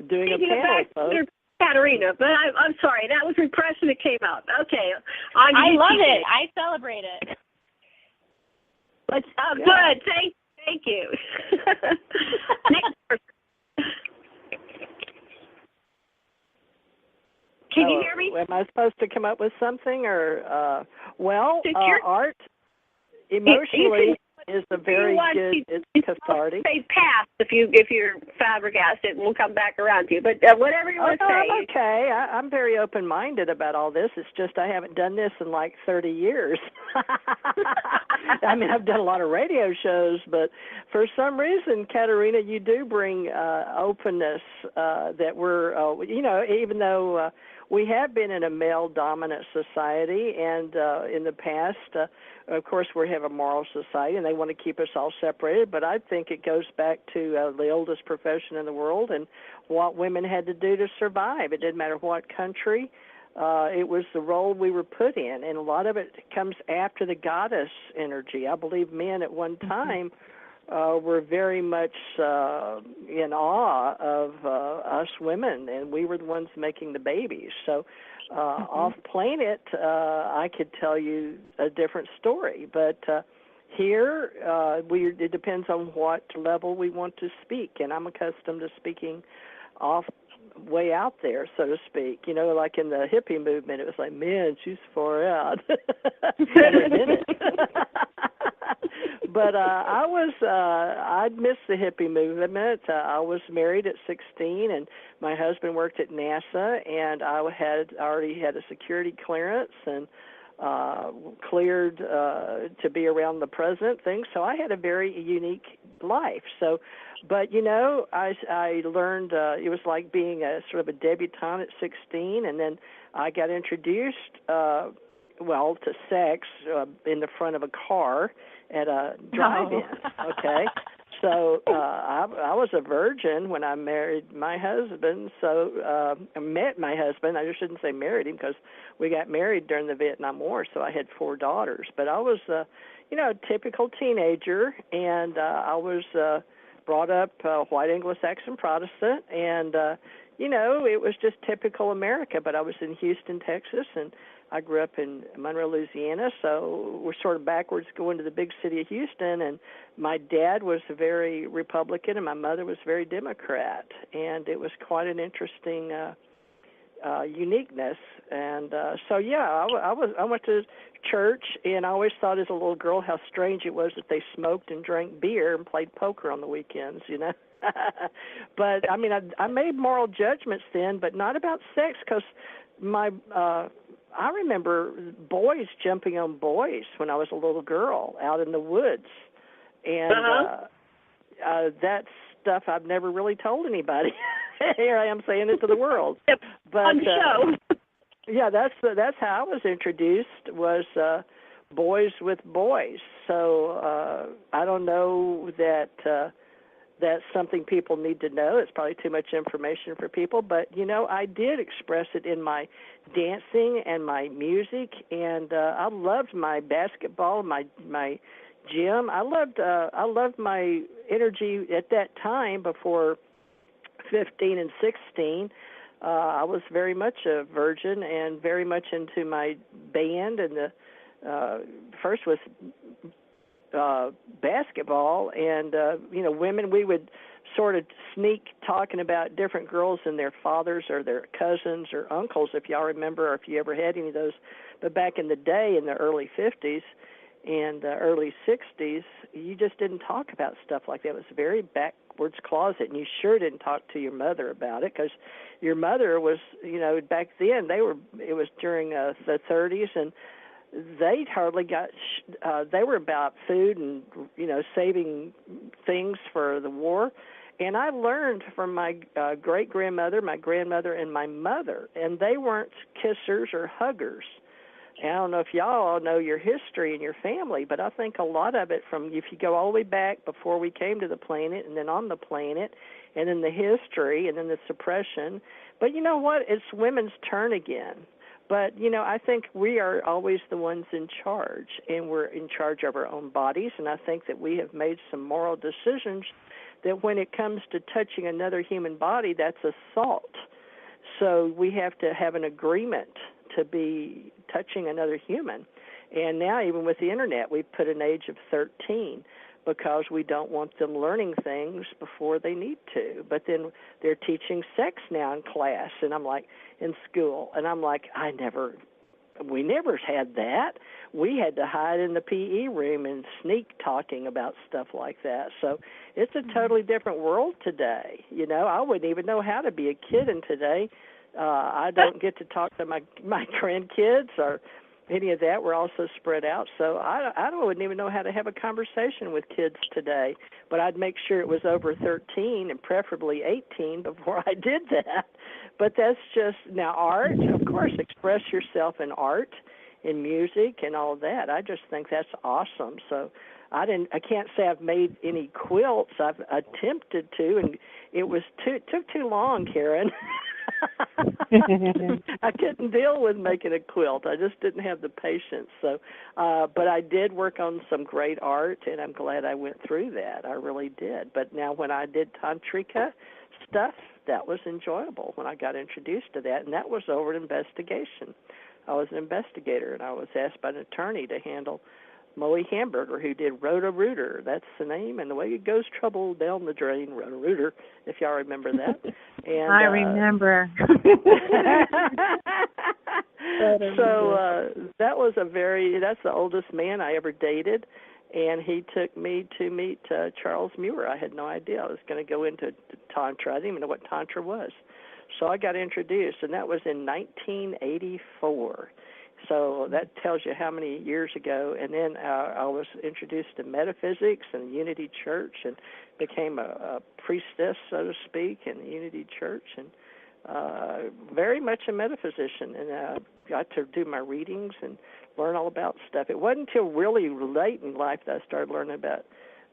doing a panel. Folks.
Katerina, but I'm sorry. That was repression that came out. Okay.
I love it. I celebrate it.
Good. Thank you. Next person. Can you hear me?
Am I supposed to come up with something, or art emotionally? is a very good. It's cathartic.
Say pass if you're flabbergasted, and we'll come back around to you. But whatever you want to say.
I'm okay. I'm very open-minded about all this. It's just I haven't done this in like 30 years. I mean, I've done a lot of radio shows, but for some reason, Katerina, you do bring openness that we're, even though we have been in a male-dominant society, and in the past, of course, we have a moral society, and they want to keep us all separated, but I think it goes back to the oldest profession in the world and what women had to do to survive. It didn't matter what country. It was the role we were put in, and a lot of it comes after the goddess energy. I believe men at one time were very much in awe of us women, and we were the ones making the babies. So off planet, I could tell you a different story, but here it depends on what level we want to speak, and I'm accustomed to speaking off way out there, so to speak. You know, like in the hippie movement, it was like, man, she's far out. But I'd missed the hippie movement. I was married at 16, and my husband worked at NASA, and I already had a security clearance and cleared to be around the president thing. So I had a very unique life. So, but I learned it was like being a sort of a debutante at 16, and then I got introduced, to sex in the front of a car at a drive-in. Okay, so I was a virgin when I married my husband. So I met my husband. I just shouldn't say married him because we got married during the Vietnam War. So I had 4 daughters. But I was, a typical teenager, and I was brought up white Anglo-Saxon Protestant, and it was just typical America. But I was in Houston, Texas, and I grew up in Monroe, Louisiana, so we're sort of backwards going to the big city of Houston, and my dad was very Republican and my mother was very Democrat, and it was quite an interesting uniqueness. And I went to church, and I always thought as a little girl how strange it was that they smoked and drank beer and played poker on the weekends, But, I mean, I made moral judgments then, but not about sex, because I remember boys jumping on boys when I was a little girl out in the woods, and that's stuff I've never really told anybody. Here I am saying it to the world. But
on the show.
Yeah, that's how I was introduced, was boys with boys. So I don't know that that's something people need to know. It's probably too much information for people. But, I did express it in my dancing and my music, and I loved my basketball, my gym. I loved my energy at that time before 15 and 16. I was very much a virgin and very much into my band, and the first was basketball, and women, we would sort of sneak talking about different girls and their fathers or their cousins or uncles, if y'all remember, or if you ever had any of those. But back in the day, in the early 50s and early 60s, you just didn't talk about stuff like that. It was a very backwards closet, and you sure didn't talk to your mother about it, because your mother was, back then, it was during the 30s, and they hardly got, they were about food and, saving things for the war. And I learned from my great-grandmother, my grandmother, and my mother, and they weren't kissers or huggers. And I don't know if y'all all know your history and your family, but I think a lot of it if you go all the way back before we came to the planet, and then on the planet, and then the history, and then the suppression. But you know what? It's women's turn again. But, I think we are always the ones in charge, and we're in charge of our own bodies, and I think that we have made some moral decisions that when it comes to touching another human body, that's assault. So we have to have an agreement to be touching another human. And now, even with the Internet, we've put an age of 13 because we don't want them learning things before they need to. But then they're teaching sex now in class, and I'm like, in school, and I'm like, I never we never had that. We had to hide in the PE room and sneak talking about stuff like that. So it's a totally different world today. You know, I wouldn't even know how to be a kid in today. I don't get to talk to my grandkids or any of that. We're all so spread out. So I wouldn't even know how to have a conversation with kids today. But I'd make sure it was over 13 and preferably 18 before I did that. But that's just, now art, of course, express yourself in art, in music and all that. I just think that's awesome. So I can't say I've made any quilts. I've attempted to, and it took too long, Karen. I couldn't deal with making a quilt. I just didn't have the patience. So, but I did work on some great art, and I'm glad I went through that. I really did. But now when I did tantrika stuff, that was enjoyable when I got introduced to that, and that was over an investigation. I was an investigator, and I was asked by an attorney to handle Moe Hamburger, who did Roto-Rooter. That's the name, and the way it goes trouble down the drain, Roto-Rooter, if y'all remember that. And
I remember.
So that's the oldest man I ever dated, and he took me to meet Charles Muir. I had no idea I was going to go into Tantra. I didn't even know what Tantra was. So I got introduced, and that was in 1984. So that tells you how many years ago. And then I was introduced to metaphysics and the Unity Church and became a priestess, so to speak, in the Unity Church, and very much a metaphysician. And got to do my readings and learn all about stuff. It wasn't until really late in life that I started learning about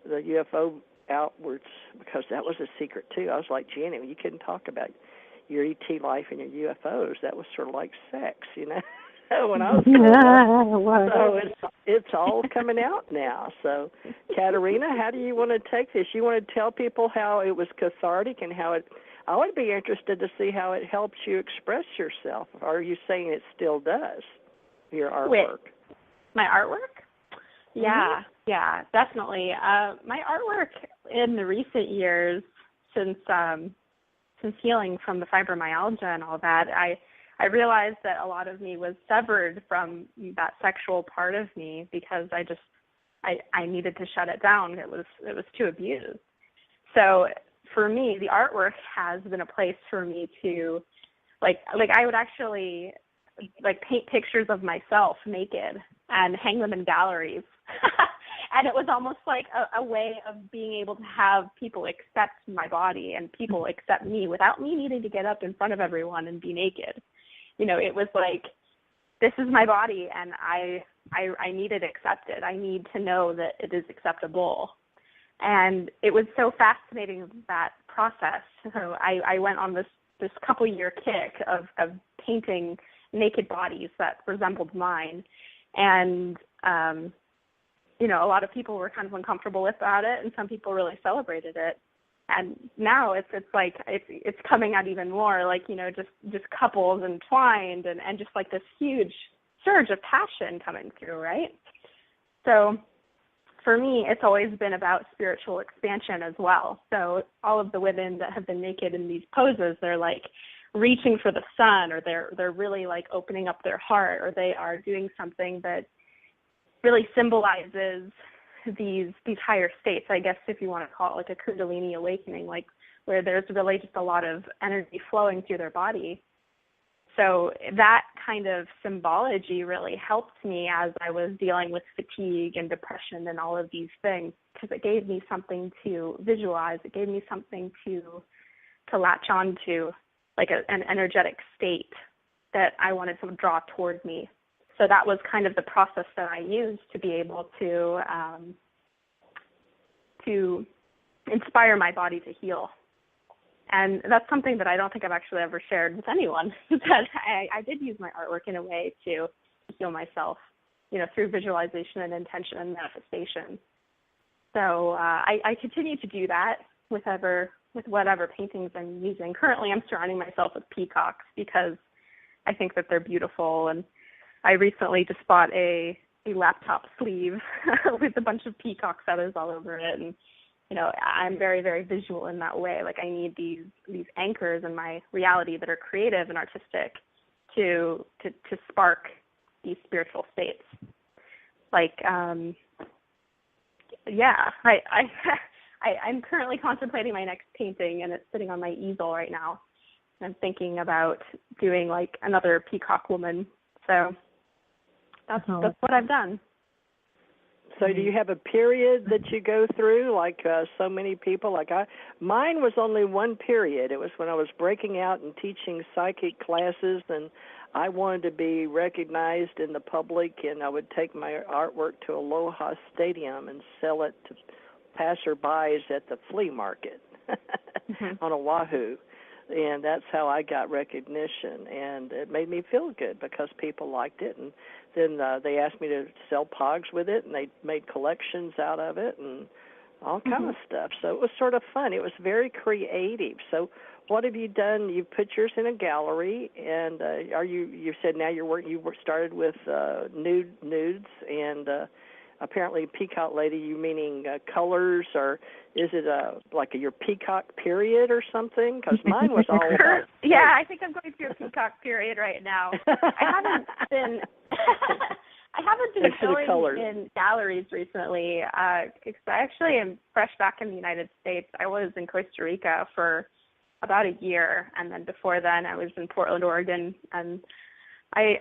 the UFO outwards, because that was a secret, too. I was like, Jenny, you couldn't talk about your ET life and your UFOs. That was sort of like sex, you know. When I was growing up. So it's all coming out now. So, Katerina, how do you want to take this? You want to tell people how it was cathartic and how it, I would be interested to see how it helps you express yourself. Or are you saying it still does, your artwork?
Wait, my artwork? Yeah, yeah, definitely. My artwork in the recent years, since healing from the fibromyalgia and all that, I realized that a lot of me was severed from that sexual part of me because I needed to shut it down. It was too abused. So for me, the artwork has been a place for me to, like I would actually paint pictures of myself naked and hang them in galleries. And it was almost like a way of being able to have people accept my body and people accept me without me needing to get up in front of everyone and be naked. You know, it was like, this is my body, and I need it accepted. I need to know that it is acceptable. And it was so fascinating, that process. So I went on this couple-year kick of painting naked bodies that resembled mine. And, you know, a lot of people were kind of uncomfortable about it, and some people really celebrated it. And now it's like it's coming out even more, like, you know, just couples entwined and just like this huge surge of passion coming through, right? So for me, it's always been about spiritual expansion as well. So all of the women that have been naked in these poses, they're like reaching for the sun, or they're really like opening up their heart, or they are doing something that really symbolizes these higher states, I guess, if you want to call it like a Kundalini awakening, like where there's really just a lot of energy flowing through their body. So that kind of symbology really helped me as I was dealing with fatigue and depression and all of these things, because it gave me something to visualize. It gave me something to latch on to, like an energetic state that I wanted to draw toward me. So that was kind of the process that I used to be able to inspire my body to heal. And that's something that I don't think I've actually ever shared with anyone, that I did use my artwork in a way to heal myself, you know, through visualization and intention and manifestation. So I continue to do that with whatever paintings I'm using. Currently, I'm surrounding myself with peacocks because I think that they're beautiful, and I recently just bought a laptop sleeve with a bunch of peacock feathers all over it. And, you know, I'm very, very visual in that way. Like, I need these anchors in my reality that are creative and artistic to spark these spiritual states. Like, I'm currently contemplating my next painting, and it's sitting on my easel right now. I'm thinking about doing like another peacock woman. So that's what I've done.
So do you have a period that you go through, like so many people? Mine was only one period. It was when I was breaking out and teaching psychic classes, and I wanted to be recognized in the public, and I would take my artwork to Aloha Stadium and sell it to passerbys at the flea market on Oahu. And that's how I got recognition, and it made me feel good because people liked it. And then they asked me to sell pogs with it, and they made collections out of it and all kind of stuff. So it was sort of fun. It was very creative. So what have you done? You put yours in a gallery, and you said now you started with nudes and apparently peacock lady, you meaning colors, or is it your peacock period or something? Because mine was all about...
Yeah, I think I'm going through a peacock period right now. I haven't been going in galleries recently because I actually am fresh back in the United States. I was in Costa Rica for about a year, and then before then I was in Portland, Oregon, and I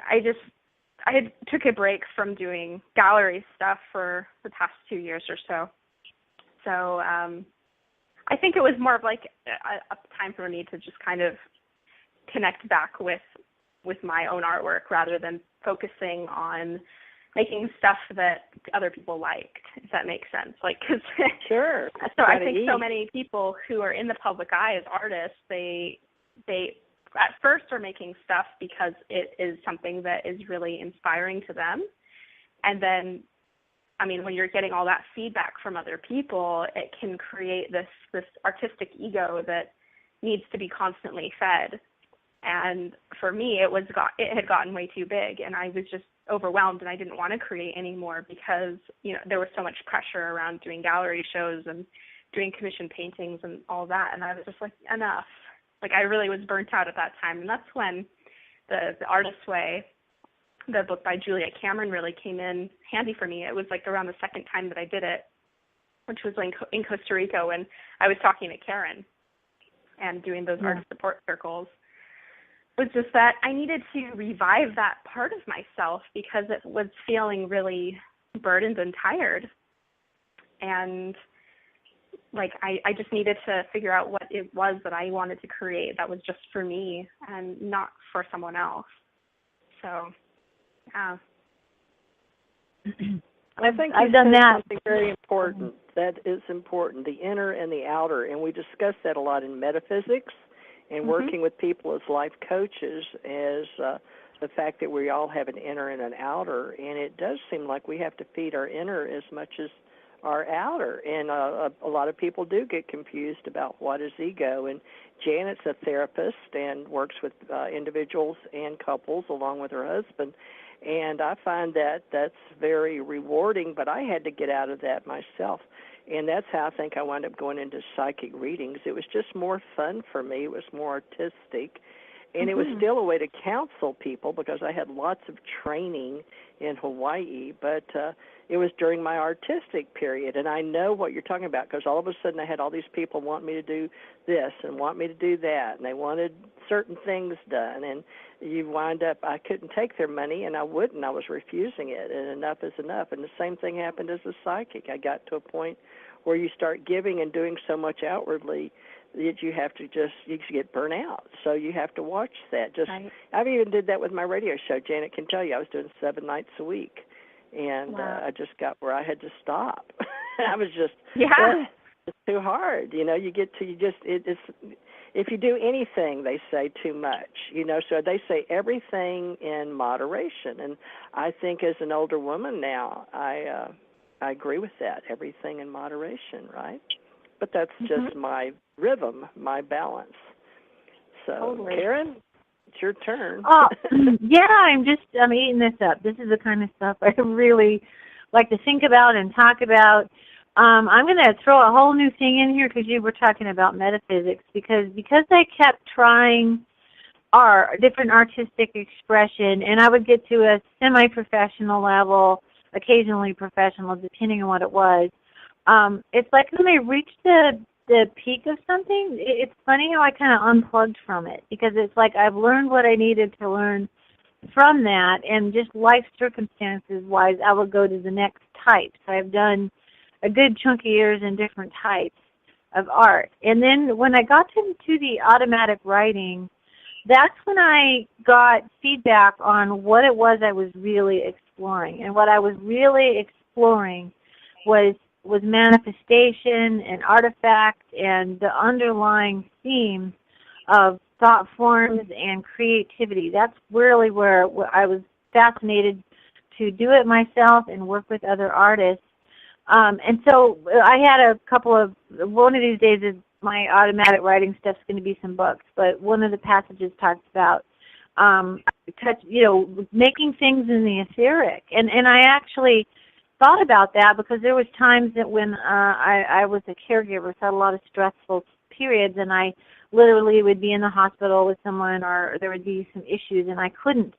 took a break from doing gallery stuff for the past 2 years or so. So I think it was more of like a time for me to just kind of connect back with my own artwork rather than focusing on making stuff that other people liked, if that makes sense.
Sure.
So I think so many people who are in the public eye as artists, they at first are making stuff because it is something that is really inspiring to them. And then, when you're getting all that feedback from other people, it can create this artistic ego that needs to be constantly fed. And for me, it had gotten way too big, and I was just overwhelmed, and I didn't want to create anymore because, there was so much pressure around doing gallery shows and doing commissioned paintings and all that. And I was just like, enough. I really was burnt out at that time. And that's when the Artist's Way, the book by Julia Cameron, really came in handy for me. It was around the second time that I did it, which was in Costa Rica when I was talking to Karen and doing those artist support circles. It was just that I needed to revive that part of myself because it was feeling really burdened and tired. And I just needed to figure out what it was that I wanted to create that was just for me and not for someone else. So, yeah.
I think
I've done that.
Something very important. That is important, the inner and the outer. And we discuss that a lot in metaphysics and working with people as life coaches as the fact that we all have an inner and an outer. And it does seem like we have to feed our inner as much as our outer, and a lot of people do get confused about what is ego. And Janet's a therapist and works with individuals and couples along with her husband, and I find that that's very rewarding, but I had to get out of that myself, and that's how I think I wound up going into psychic readings. It was just more fun for me. It was more artistic, and it was still a way to counsel people because I had lots of training in Hawaii, but it was during my artistic period, and I know what you're talking about because all of a sudden I had all these people want me to do this and want me to do that, and they wanted certain things done, and you wind up, I couldn't take their money, and I wouldn't. I was refusing it, and enough is enough. And the same thing happened as a psychic. I got to a point where you start giving and doing so much outwardly that you have to you get burnt out. So you have to watch that. I've even did that with my radio show. Janet can tell you I was doing 7 nights a week. And I just got where I had to stop. I was just, it's too hard. It's if you do anything, they say too much, so they say everything in moderation. And I think as an older woman now, I agree with that, everything in moderation, right? But that's just my rhythm, my balance. So, totally. Karen? It's your turn.
I'm eating this up. This is the kind of stuff I really like to think about and talk about. I'm going to throw a whole new thing in here because you were talking about metaphysics because I kept trying art, different artistic expression, and I would get to a semi-professional level, occasionally professional, depending on what it was. It's like when I reached the peak of something, it's funny how I kind of unplugged from it, because it's like I've learned what I needed to learn from that, and just life circumstances-wise, I will go to the next type. So I've done a good chunk of years in different types of art. And then when I got into the automatic writing, that's when I got feedback on what it was I was really exploring. And what I was really exploring was manifestation and artifact and the underlying theme of thought forms and creativity. That's really where I was fascinated to do it myself and work with other artists. And so I had a couple of, one of these days is my automatic writing stuff's going to be some books, but one of the passages talks about making things in the etheric. And I actually thought about that because there was times that when I was a caregiver, so I had a lot of stressful periods, and I literally would be in the hospital with someone, or there would be some issues, and I couldn't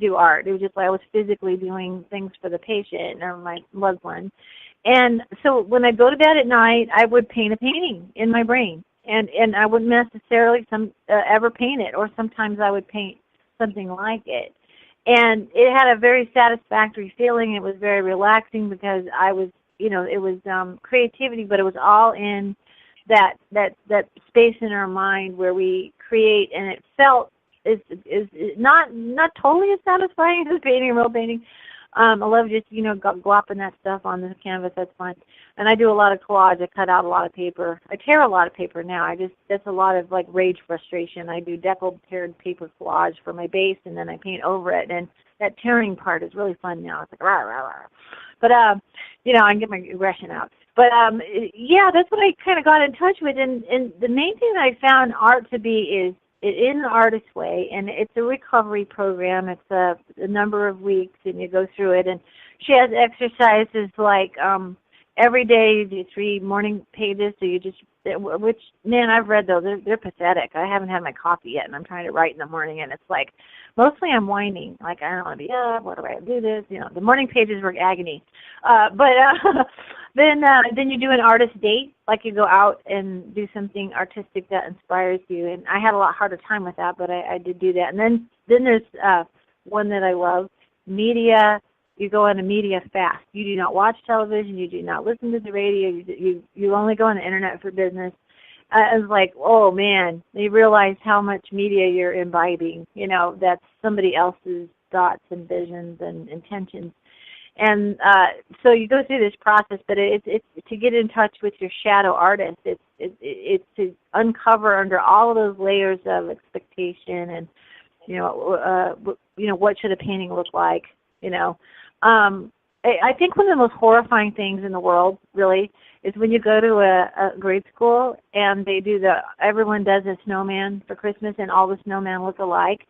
do art. It was just like I was physically doing things for the patient or my loved one. And so when I go to bed at night, I would paint a painting in my brain, and I wouldn't necessarily ever paint it, or sometimes I would paint something like it. And it had a very satisfactory feeling. It was very relaxing because I was, it was creativity, but it was all in that space in our mind where we create, and it felt is not totally as satisfying as painting a real painting. I love just, glopping that stuff on the canvas. That's fun. And I do a lot of collage. I cut out a lot of paper. I tear a lot of paper now. That's a lot of like rage frustration. I do teared paper collage for my base, and then I paint over it. And that tearing part is really fun now. It's like rah, rah, rah. But, I can get my aggression out. But, that's what I kind of got in touch with. And the main thing that I found art to be is in the artist's way, and it's a recovery program. It's a number of weeks, and you go through it. And she has exercises like every day you do 3 morning pages. So you just, which, man, I've read those. They're pathetic. I haven't had my coffee yet, and I'm trying to write in the morning, and it's like mostly I'm whining. Like, I don't want to be up. What do I do this? The morning pages were agony. Then you do an artist date, like you go out and do something artistic that inspires you. And I had a lot harder time with that, but I did do that. And then there's one that I love, media. You go on a media fast. You do not watch television. You do not listen to the radio. You only go on the internet for business. I was like, oh, man, you realize how much media you're imbibing. That's somebody else's thoughts and visions and intentions. And so you go through this process, but it's to get in touch with your shadow artist. It's to uncover under all of those layers of expectation and, what should a painting look like, I think one of the most horrifying things in the world, really, is when you go to a grade school and they do everyone does a snowman for Christmas and all the snowmen look alike.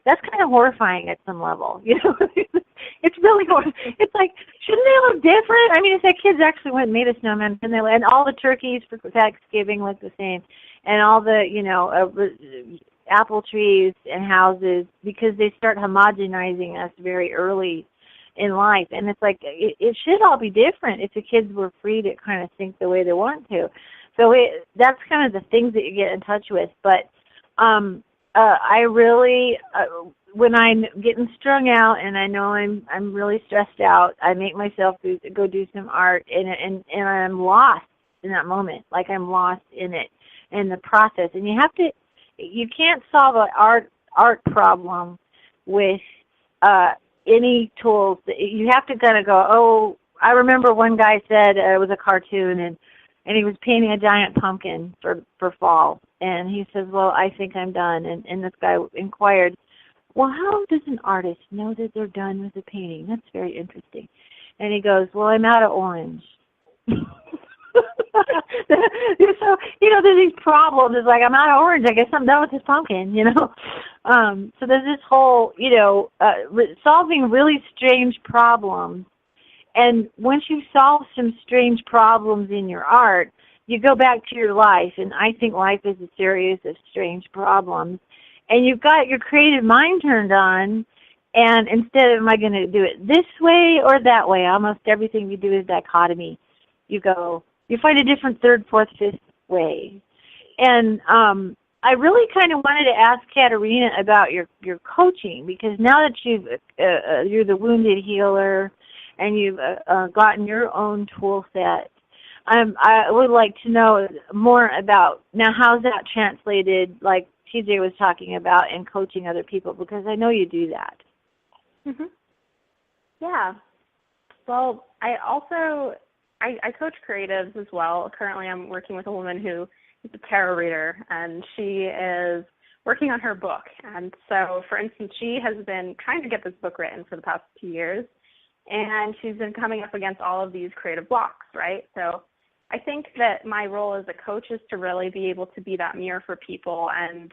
That's kind of horrifying at some level, It's really horrifying. It's like, shouldn't they look different? I mean, if that kids actually went and made a snowman, and all the turkeys for Thanksgiving look the same, and all the, apple trees and houses, because they start homogenizing us very early in life. And it's like, it should all be different if the kids were free to kind of think the way they want to. So that's kind of the things that you get in touch with. But I really, when I'm getting strung out and I know I'm really stressed out, I make myself go do some art, and I'm lost in that moment. Like, I'm lost in it, in the process. And you can't solve an art problem with any tools. You have to kind of go, oh, I remember one guy said it was a cartoon, and he was painting a giant pumpkin for fall. And he says, well, I think I'm done. And this guy inquired, well, how does an artist know that they're done with the painting? That's very interesting. And he goes, well, I'm out of orange. So, there's these problems. It's like, I'm out of orange. I guess I'm done with this pumpkin, So there's this whole, solving really strange problems. And once you solve some strange problems in your art, you go back to your life. And I think life is a series of strange problems. and you've got your creative mind turned on, and instead of, am I going to do it this way or that way, almost everything you do is dichotomy. You find a different third, fourth, fifth way. And I really kind of wanted to ask Katerina about your coaching, because now that you're the wounded healer and you've gotten your own tool set, I would like to know more about now how's that translated, like TJ was talking about, in coaching other people, because I know you do that.
Mm-hmm. Yeah. Well, I coach creatives as well. Currently I'm working with a woman who is a tarot reader, and she is working on her book. And so, for instance, she has been trying to get this book written for the past 2 years, and she's been coming up against all of these creative blocks, right? So I think that my role as a coach is to really be able to be that mirror for people. And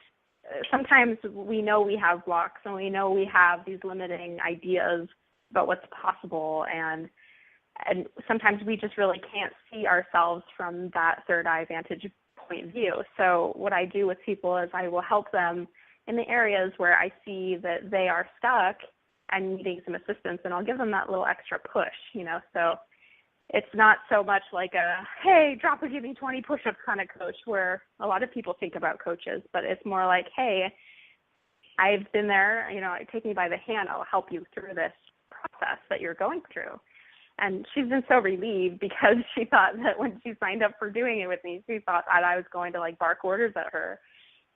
sometimes we know we have blocks, and we know we have these limiting ideas about what's possible, and sometimes we just really can't see ourselves from that third eye vantage point of view. So what I do with people is I will help them in the areas where I see that they are stuck and needing some assistance, and I'll give them that little extra push, So it's not so much like a, hey, drop or give me 20 push-ups kind of coach, where a lot of people think about coaches, but it's more like, hey, I've been there, take me by the hand, I'll help you through this process that you're going through. And she's been so relieved, because she thought that when she signed up for doing it with me, she thought that I was going to bark orders at her.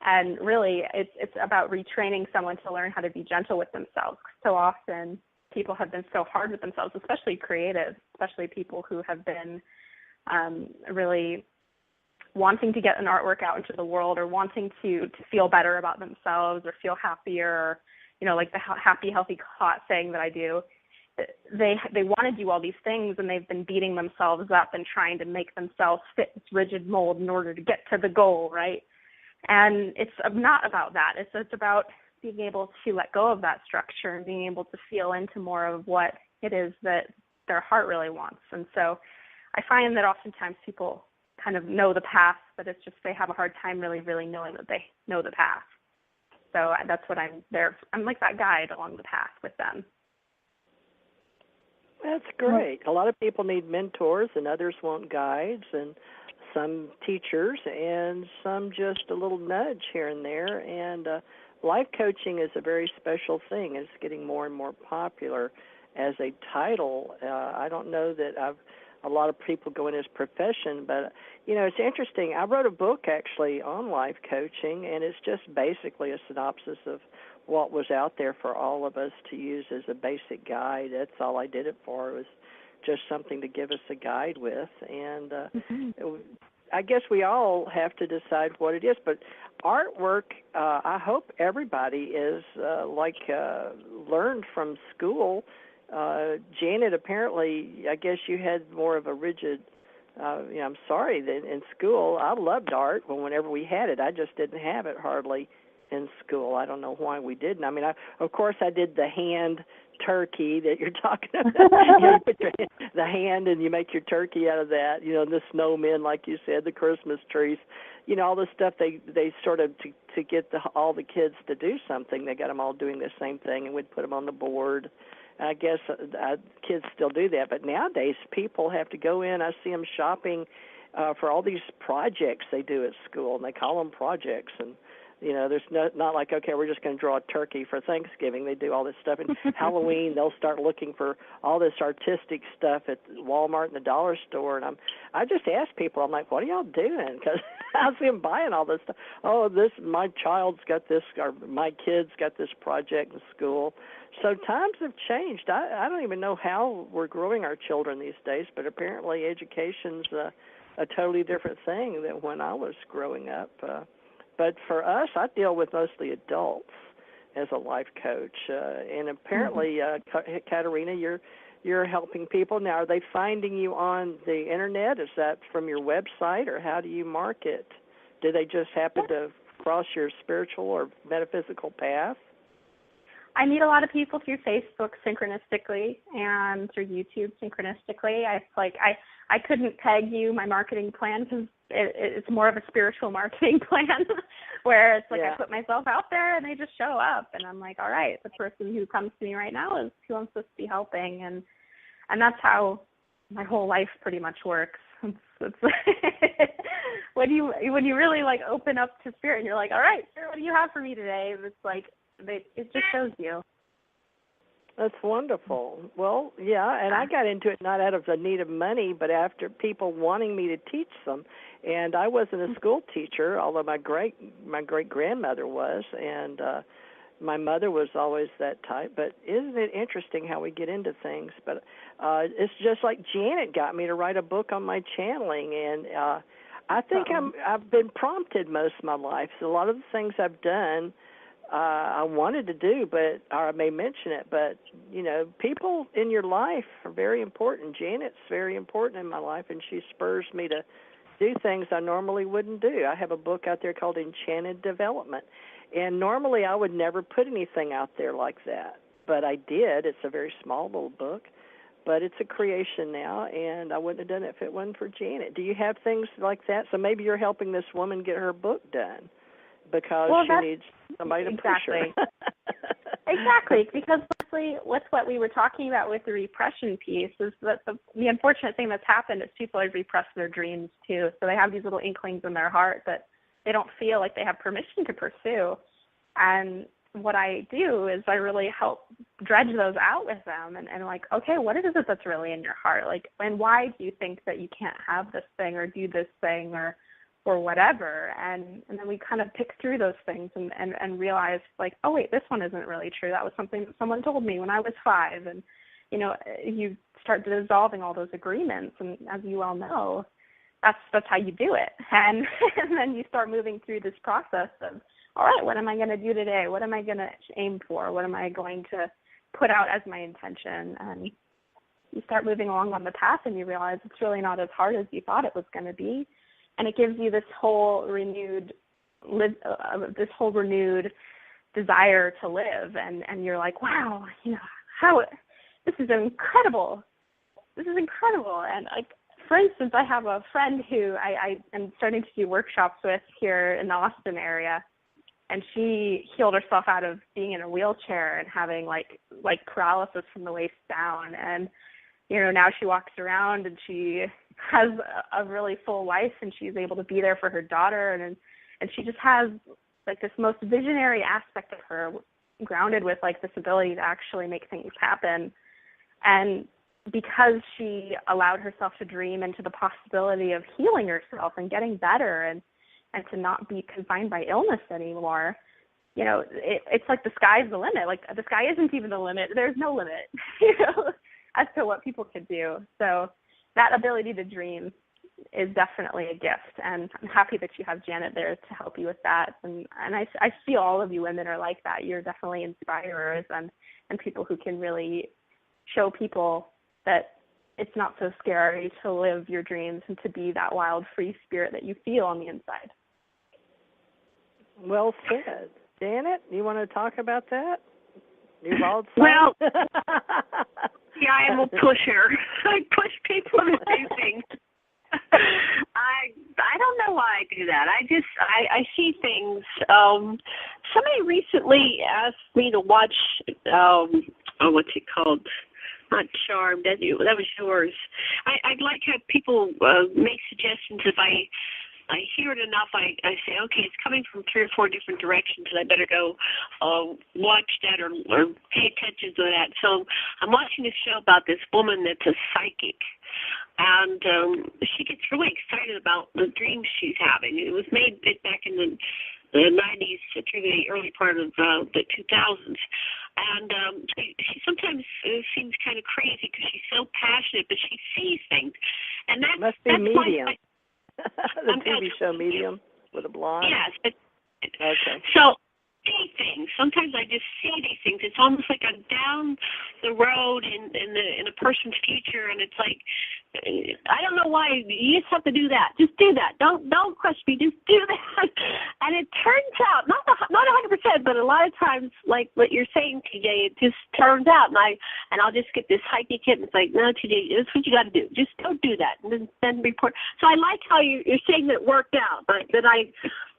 And really, it's about retraining someone to learn how to be gentle with themselves. So often people have been so hard with themselves, especially creatives, especially people who have been really wanting to get an artwork out into the world, or wanting to feel better about themselves, or feel happier, like the happy, healthy, hot saying that I do. They want to do all these things, and they've been beating themselves up and trying to make themselves fit this rigid mold in order to get to the goal, right? And it's not about that. It's about being able to let go of that structure and being able to feel into more of what it is that their heart really wants. And so I find that oftentimes people kind of know the path, but it's just they have a hard time really, really knowing that they know the path. So that's what I'm there. I'm like that guide along the path with them.
That's great. A lot of people need mentors, and others want guides, and some teachers, and some just a little nudge here and there. And life coaching is a very special thing. It's getting more and more popular as a title. I don't know that a lot of people go in as profession, but, it's interesting. I wrote a book, actually, on life coaching, and it's just basically a synopsis of what was out there for all of us to use as a basic guide. That's all I did it for. It was just something to give us a guide with. And I guess we all have to decide what it is. But artwork, I hope everybody is learned from school. Janet, apparently, I guess you had more of a rigid, I'm sorry, that in school, I loved art. Whenever we had it, I just didn't have it hardly in school. I don't know why we didn't. I mean, of course, I did the hand turkey that you're talking about. You put the hand and you make your turkey out of that. The snowmen, like you said, the Christmas trees. All the stuff they sort of to get all the kids to do something. They got them all doing the same thing, and we'd put them on the board. I guess kids still do that, but nowadays people have to go in. I see them shopping for all these projects they do at school, and they call them projects. And there's not like, okay, we're just going to draw a turkey for Thanksgiving. They do all this stuff. And Halloween, they'll start looking for all this artistic stuff at Walmart and the dollar store. And I just ask people, I'm like, what are y'all doing? Because I see them buying all this stuff. Oh, my child's got this, or my kid's got this project in school. So times have changed. I don't even know how we're growing our children these days, but apparently education's a totally different thing than when I was growing up. But for us, I deal with mostly adults as a life coach, and apparently, Katerina, you're helping people now. Are they finding you on the internet? Is that from your website, or how do you market? Do they just happen to cross your spiritual or metaphysical path?
I meet a lot of people through Facebook synchronistically and through YouTube synchronistically. I couldn't peg you my marketing plan because it's more of a spiritual marketing plan where it's like I put myself out there and they just show up, and I'm like, all right, the person who comes to me right now is who I'm supposed to be helping, and that's how my whole life pretty much works. It's when you really like open up to spirit and you're like, all right, sure, what do you have for me today? It's like it just shows you.
That's wonderful. Well, yeah, and I got into it not out of the need of money, but after people wanting me to teach them. And I wasn't a school teacher, although my great grandmother was, and my mother was always that type. But isn't it interesting how we get into things? But it's just like Janet got me to write a book on my channeling, and I think I've been prompted most of my life. So a lot of the things I've done, I wanted to do, or I may mention it, but, you know, people in your life are very important. Janet's very important in my life, and she spurs me to do things I normally wouldn't do. I have a book out there called Enchanted Development, and normally I would never put anything out there like that, but I did. It's a very small little book, but it's a creation now, and I wouldn't have done it if it wasn't for Janet. Do you have things like that? So maybe you're helping this woman get her book done because she needs somebody to push her.
Exactly, because honestly, with what we were talking about with the repression piece is that the unfortunate thing that's happened is people have repressed their dreams too. So they have these little inklings in their heart that they don't feel like they have permission to pursue. And what I do is I really help dredge those out with them and like, okay, what is it that's really in your heart? Like, and why do you think that you can't have this thing or do this thing or whatever, and then we kind of pick through those things and realize, like, oh, wait, this one isn't really true. That was something that someone told me when I was 5, and, you know, you start dissolving all those agreements, and as you well know, that's how you do it, and then you start moving through this process of, all right, what am I going to do today? What am I going to aim for? What am I going to put out as my intention? And you start moving along on the path, and you realize it's really not as hard as you thought it was going to be. And it gives you this whole renewed desire to live, and you're like, wow, you know, how this is incredible. This is incredible. And like, for instance, I have a friend who I am starting to do workshops with here in the Austin area, and she healed herself out of being in a wheelchair and having like paralysis from the waist down, and you know, now she walks around and she has a really full life, and she's able to be there for her daughter, and she just has like this most visionary aspect of her, grounded with like this ability to actually make things happen. And because she allowed herself to dream into the possibility of healing herself and getting better and to not be confined by illness anymore, you know, it's like the sky's the limit. Like, the sky isn't even the limit. There's no limit, you know, as to what people could do. So that ability to dream is definitely a gift, and I'm happy that you have Janet there to help you with that. And I feel all of you women are like that. You're definitely inspirers and people who can really show people that it's not so scary to live your dreams and to be that wild, free spirit that you feel on the inside. Well said.
Janet, you want to talk about that? Your wild side?
Well, yeah, I am a pusher. I push people to do things. I don't know why I do that. I see things. Somebody recently asked me to watch, what's it called? Not Charmed. That was yours. I'd like to have people make suggestions. If I hear it enough, I say, okay, it's coming from 3 or 4 different directions, and I better go watch that or pay attention to that. So I'm watching a show about this woman that's a psychic, and she gets really excited about the dreams she's having. It was made back in the 90s through the early part of the 2000s. And she sometimes seems kind of crazy because she's so passionate, but she sees things. And that
must be Medium. The TV show Medium with a blonde.
Yes.
Okay.
So, see things. Sometimes I just see these things. It's almost like I'm down the road in a person's future, and it's like I don't know why. You just have to do that. Just do that. Don't question me. Just do that. And it turns out, not 100%, but a lot of times, like what you're saying, TJ, it just turns out, and I'll just get this hypey kid, and it's like, no, TJ, that's what you got to do. Just don't do that, and then report. So I like how you're saying that it worked out, but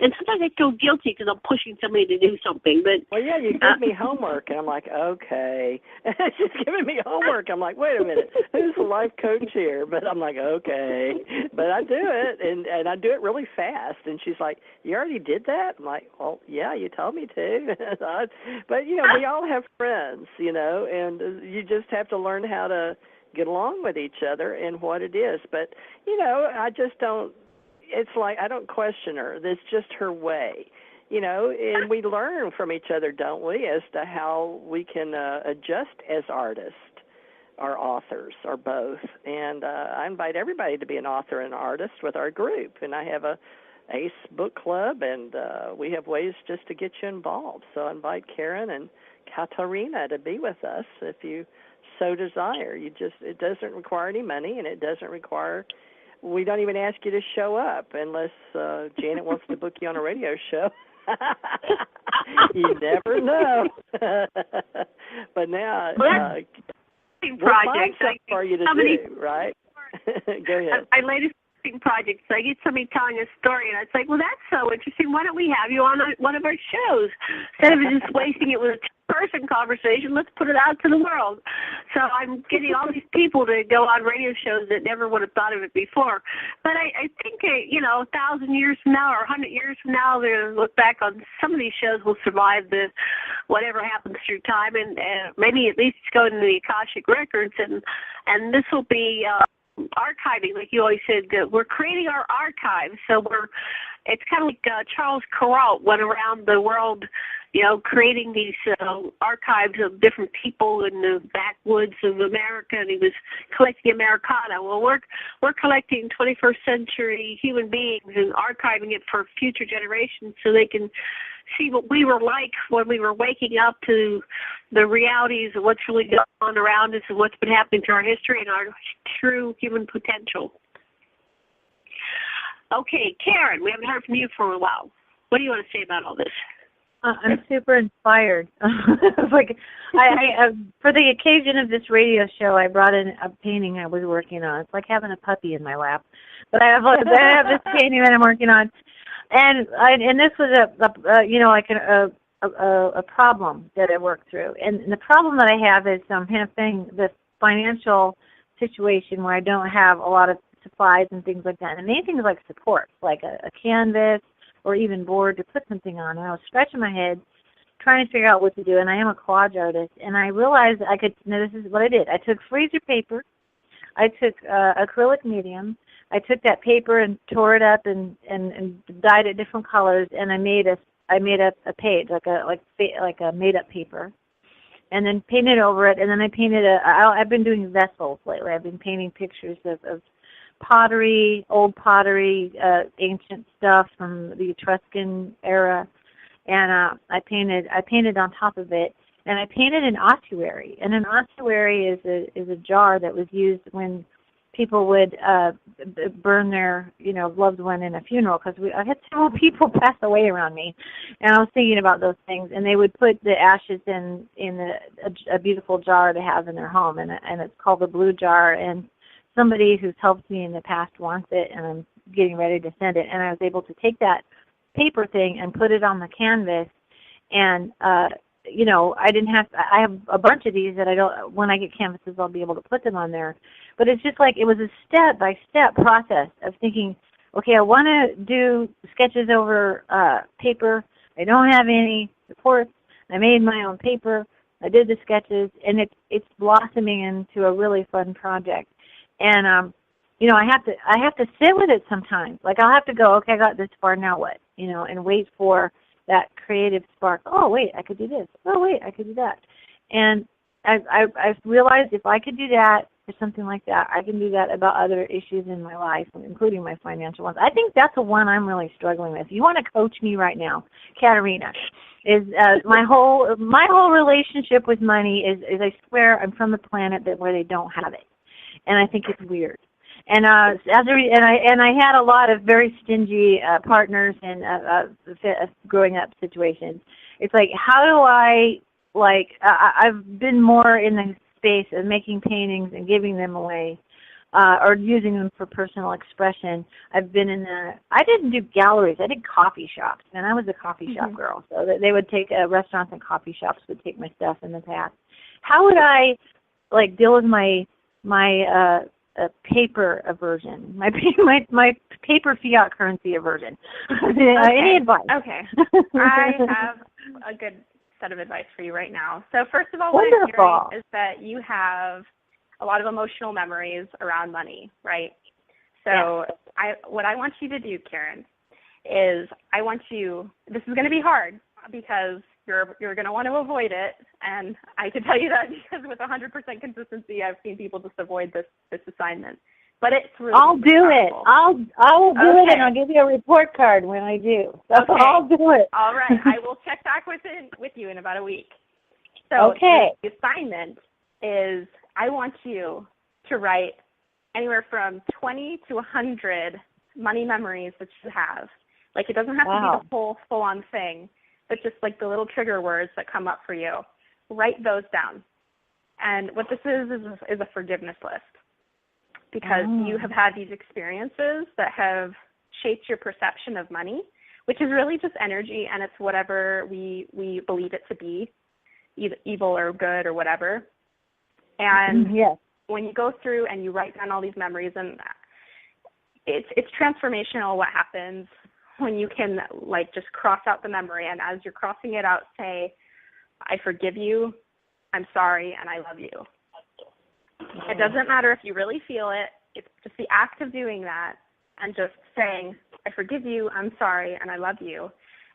and sometimes I feel guilty because I'm pushing somebody to do something. But
well, yeah, you give me homework, and I'm like, okay. She's giving me homework. I'm like, wait a minute, who's the life coach here? But I'm like, okay. But I do it, and I do it really fast. And she's like, you already did that? I'm like, well, yeah, you told me to. But, you know, we all have friends, you know, and you just have to learn how to get along with each other and what it is. But, you know, I just don't, it's like I don't question her. That's just her way. You know, and we learn from each other, don't we, as to how we can adjust as artists or authors or both. And I invite everybody to be an author and an artist with our group. And I have a ACE book club, and we have ways just to get you involved. So I invite Karen and Katerina to be with us if you so desire. It doesn't require any money, and it doesn't require, we don't even ask you to show up unless Janet wants to book you on a radio show. You never know. But now
we'll project
for you to do, right? Go ahead.
My latest project, so I get somebody telling a story, and it's like, well, that's so interesting. Why don't we have you on one of our shows? Instead of just wasting it with a two-person conversation, let's put it out to the world. So I'm getting all these people to go on radio shows that never would have thought of it before. But I think, 1,000 years from now or 100 years from now, they'll look back on some of these shows will survive the whatever happens through time, and maybe at least go into the Akashic records, and this will be archiving, like you always said. We're creating our archives, so it's kind of like Charles Perrault went around the world, creating these archives of different people in the backwoods of America, and he was collecting Americana. Well, we're collecting 21st century human beings and archiving it for future generations so they can see what we were like when we were waking up to the realities of what's really going on around us and what's been happening through our history and our true human potential. Okay, Karen, we haven't heard from you for a while. What do you want to say about all this?
I'm super inspired. Like, I for the occasion of this radio show, I brought in a painting I was working on. It's like having a puppy in my lap. But I have this painting that I'm working on, and this was a problem that I worked through. And the problem that I have is kind of saying the financial situation where I don't have a lot of supplies and things like that. And many things like support, like a canvas or even board to put something on. And I was scratching my head trying to figure out what to do. And I am a collage artist. And I realized this is what I did. I took freezer paper. I took acrylic medium. I took that paper and tore it up and dyed it different colors. And I made a page, like a made-up paper, and then painted over it. And then I painted I've been doing vessels lately. I've been painting pictures of pottery, old pottery, ancient stuff from the Etruscan era, and I painted on top of it, and I painted an ossuary. And an ossuary is a jar that was used when people would burn their loved one in a funeral, because I had several people pass away around me, and I was thinking about those things. And they would put the ashes in a beautiful jar to have in their home, and it's called the blue jar. And somebody who's helped me in the past wants it, and I'm getting ready to send it. And I was able to take that paper thing and put it on the canvas, and I have a bunch of these that I don't, when I get canvases, I'll be able to put them on there. But it's just like, it was a step-by-step process of thinking, okay, I want to do sketches over paper. I don't have any supports. I made my own paper. I did the sketches, and it's blossoming into a really fun project. And I have to sit with it sometimes. Like, I'll have to go, okay, I got this far, now what? And wait for that creative spark. Oh, wait, I could do this. Oh, wait, I could do that. And I've realized if I could do that or something like that, I can do that about other issues in my life, including my financial ones. I think that's the one I'm really struggling with. If you want to coach me right now, Katerina, is my whole relationship with money is I swear I'm from the planet where they don't have it. And I think it's weird. And I had a lot of very stingy partners and growing up situations. It's like, how do I've been more in the space of making paintings and giving them away, or using them for personal expression. I've been I didn't do galleries, I did coffee shops, and I was a coffee shop girl. So they would take, restaurants and coffee shops would take my stuff in the past. How would I, deal with my paper aversion, my paper fiat currency aversion? Any advice?
Okay. I have a good set of advice for you right now. So first of all, what I'm hearing is that you have a lot of emotional memories around money, right? So what I want you to do, Karen, is this is going to be hard because you're going to want to avoid it, and I can tell you that because with 100% consistency, I've seen people just avoid this assignment. But it's really
I'll do it. I will do it, and I'll give you a report card when I do. So I'll do it.
All right. I will check back with you in about a week. So the assignment is, I want you to write anywhere from 20 to 100 money memories that you have. It doesn't have to be the whole full-on thing, but just the little trigger words that come up for you. Write those down. And what this is a forgiveness list, because you have had these experiences that have shaped your perception of money, which is really just energy, and it's whatever we believe it to be, either evil or good or whatever. And when you go through and you write down all these memories, and it's transformational what happens when you can just cross out the memory, and as you're crossing it out, say, I forgive you, I'm sorry, and I love you. It doesn't matter if you really feel it. It's just the act of doing that and just saying, I forgive you, I'm sorry, and I love you.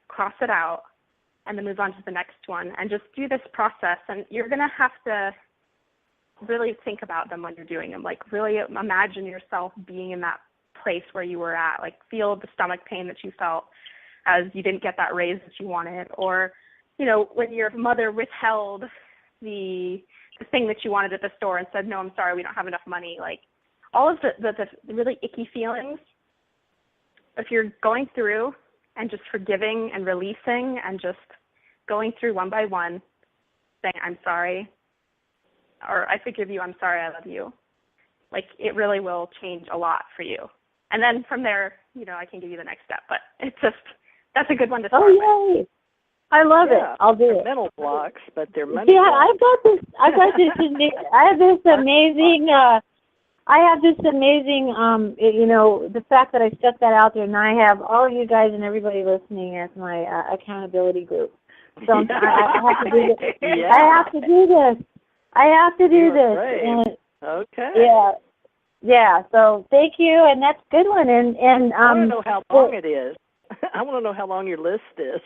Cross it out and then move on to the next one, and just do this process. And you're going to have to really think about them when you're doing them. Really imagine yourself being in that place where you were at. Feel the stomach pain that you felt as you didn't get that raise that you wanted, or when your mother withheld the thing that you wanted at the store and said, no, I'm sorry, we don't have enough money. All of the really icky feelings, if you're going through and just forgiving and releasing and just going through one by one, saying, I'm sorry, or I forgive you, I'm sorry, I love you, it really will change a lot for you. And then from there, I can give you the next step, but it's just, that's a good one to start with.
I love it. I'll do it.
Mental blocks, but they're mental blocks.
I have this amazing, the fact that I stuck that out there, and I have all of you guys and everybody listening as my accountability group. So I have to do this. Yeah. I have to do this.
Great.
And,
okay.
Yeah. So thank you, and that's a good one. And
I want to know how long it is. I want to know how long your list is.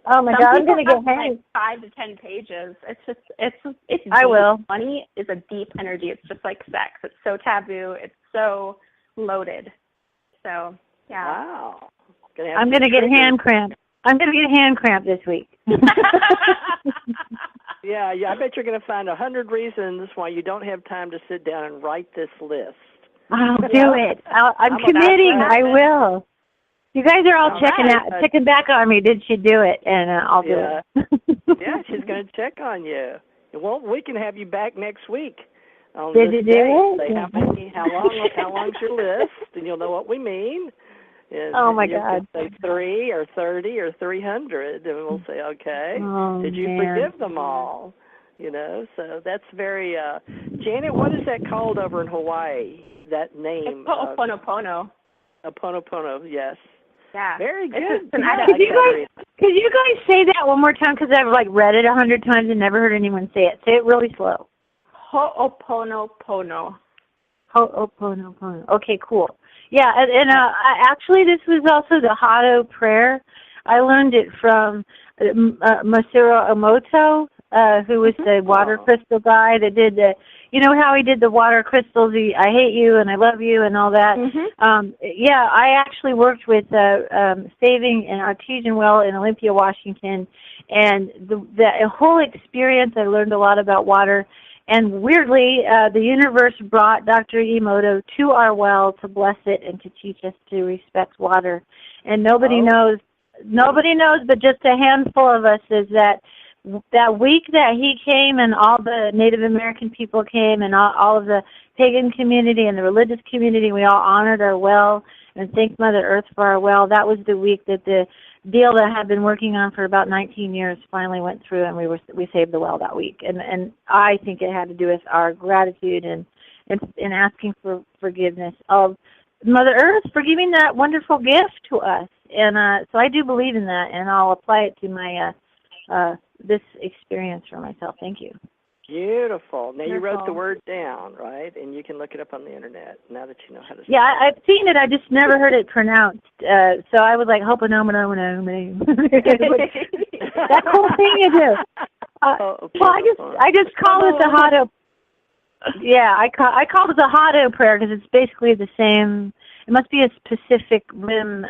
Oh my God, I'm going to get hanged.
5 to 10 pages. It's deep.
I will.
Money is a deep energy. It's just like sex. It's so taboo. It's so loaded. So yeah.
Wow.
I'm going to get hand cramp. I'm going to get hand cramp this week.
Yeah. I bet you're going to find 100 reasons why you don't have time to sit down and write this list.
I'll do it. I'm committing. I will. You guys are all checking back on me. Did she do it? And I'll do it.
Yeah, she's going to check on you. Well, we can have you back next week.
Did you do it?
Say how long's your list, and you'll know what we mean. And
oh my God!
Say 3 or 30 or 300, and we'll say, okay, did you forgive them all? So that's very. Janet, what is that called over in Hawaii? That name?
It's Ho'oponopono.
Ho'oponopono, yes.
Yeah.
Very good.
Could you guys say that one more time? Because I've read it 100 times and never heard anyone say it. Say it really slow.
Ho'oponopono.
Ho'oponopono. Okay, cool. Yeah, and actually this was also the Hado prayer. I learned it from Masaru Emoto, who was the water crystal guy that did the, how he did the water crystals, I hate you and I love you and all that. I actually worked with saving an artesian well in Olympia, Washington, and the whole experience, I learned a lot about water, And weirdly, the universe brought Dr. Emoto to our well to bless it and to teach us to respect water. And nobody knows, but just a handful of us, is that week that he came and all the Native American people came and all of the pagan community and the religious community, we all honored our well and thanked Mother Earth for our well. That was the week that the deal that I had been working on for about 19 years finally went through, and we saved the well that week. And I think it had to do with our gratitude and asking for forgiveness of Mother Earth for giving that wonderful gift to us. And so I do believe in that, and I'll apply it to my this experience for myself. Thank you.
Beautiful. Now, you wrote the word down, right? And you can look it up on the Internet now that you know how to say it.
Yeah, I've seen it. I just never heard it pronounced. So I was like, Ho'oponopono. That cool thing you do. Well, I just call it the Hotto. Yeah, I call it the Hotto prayer because it's basically the same. It must be a specific rim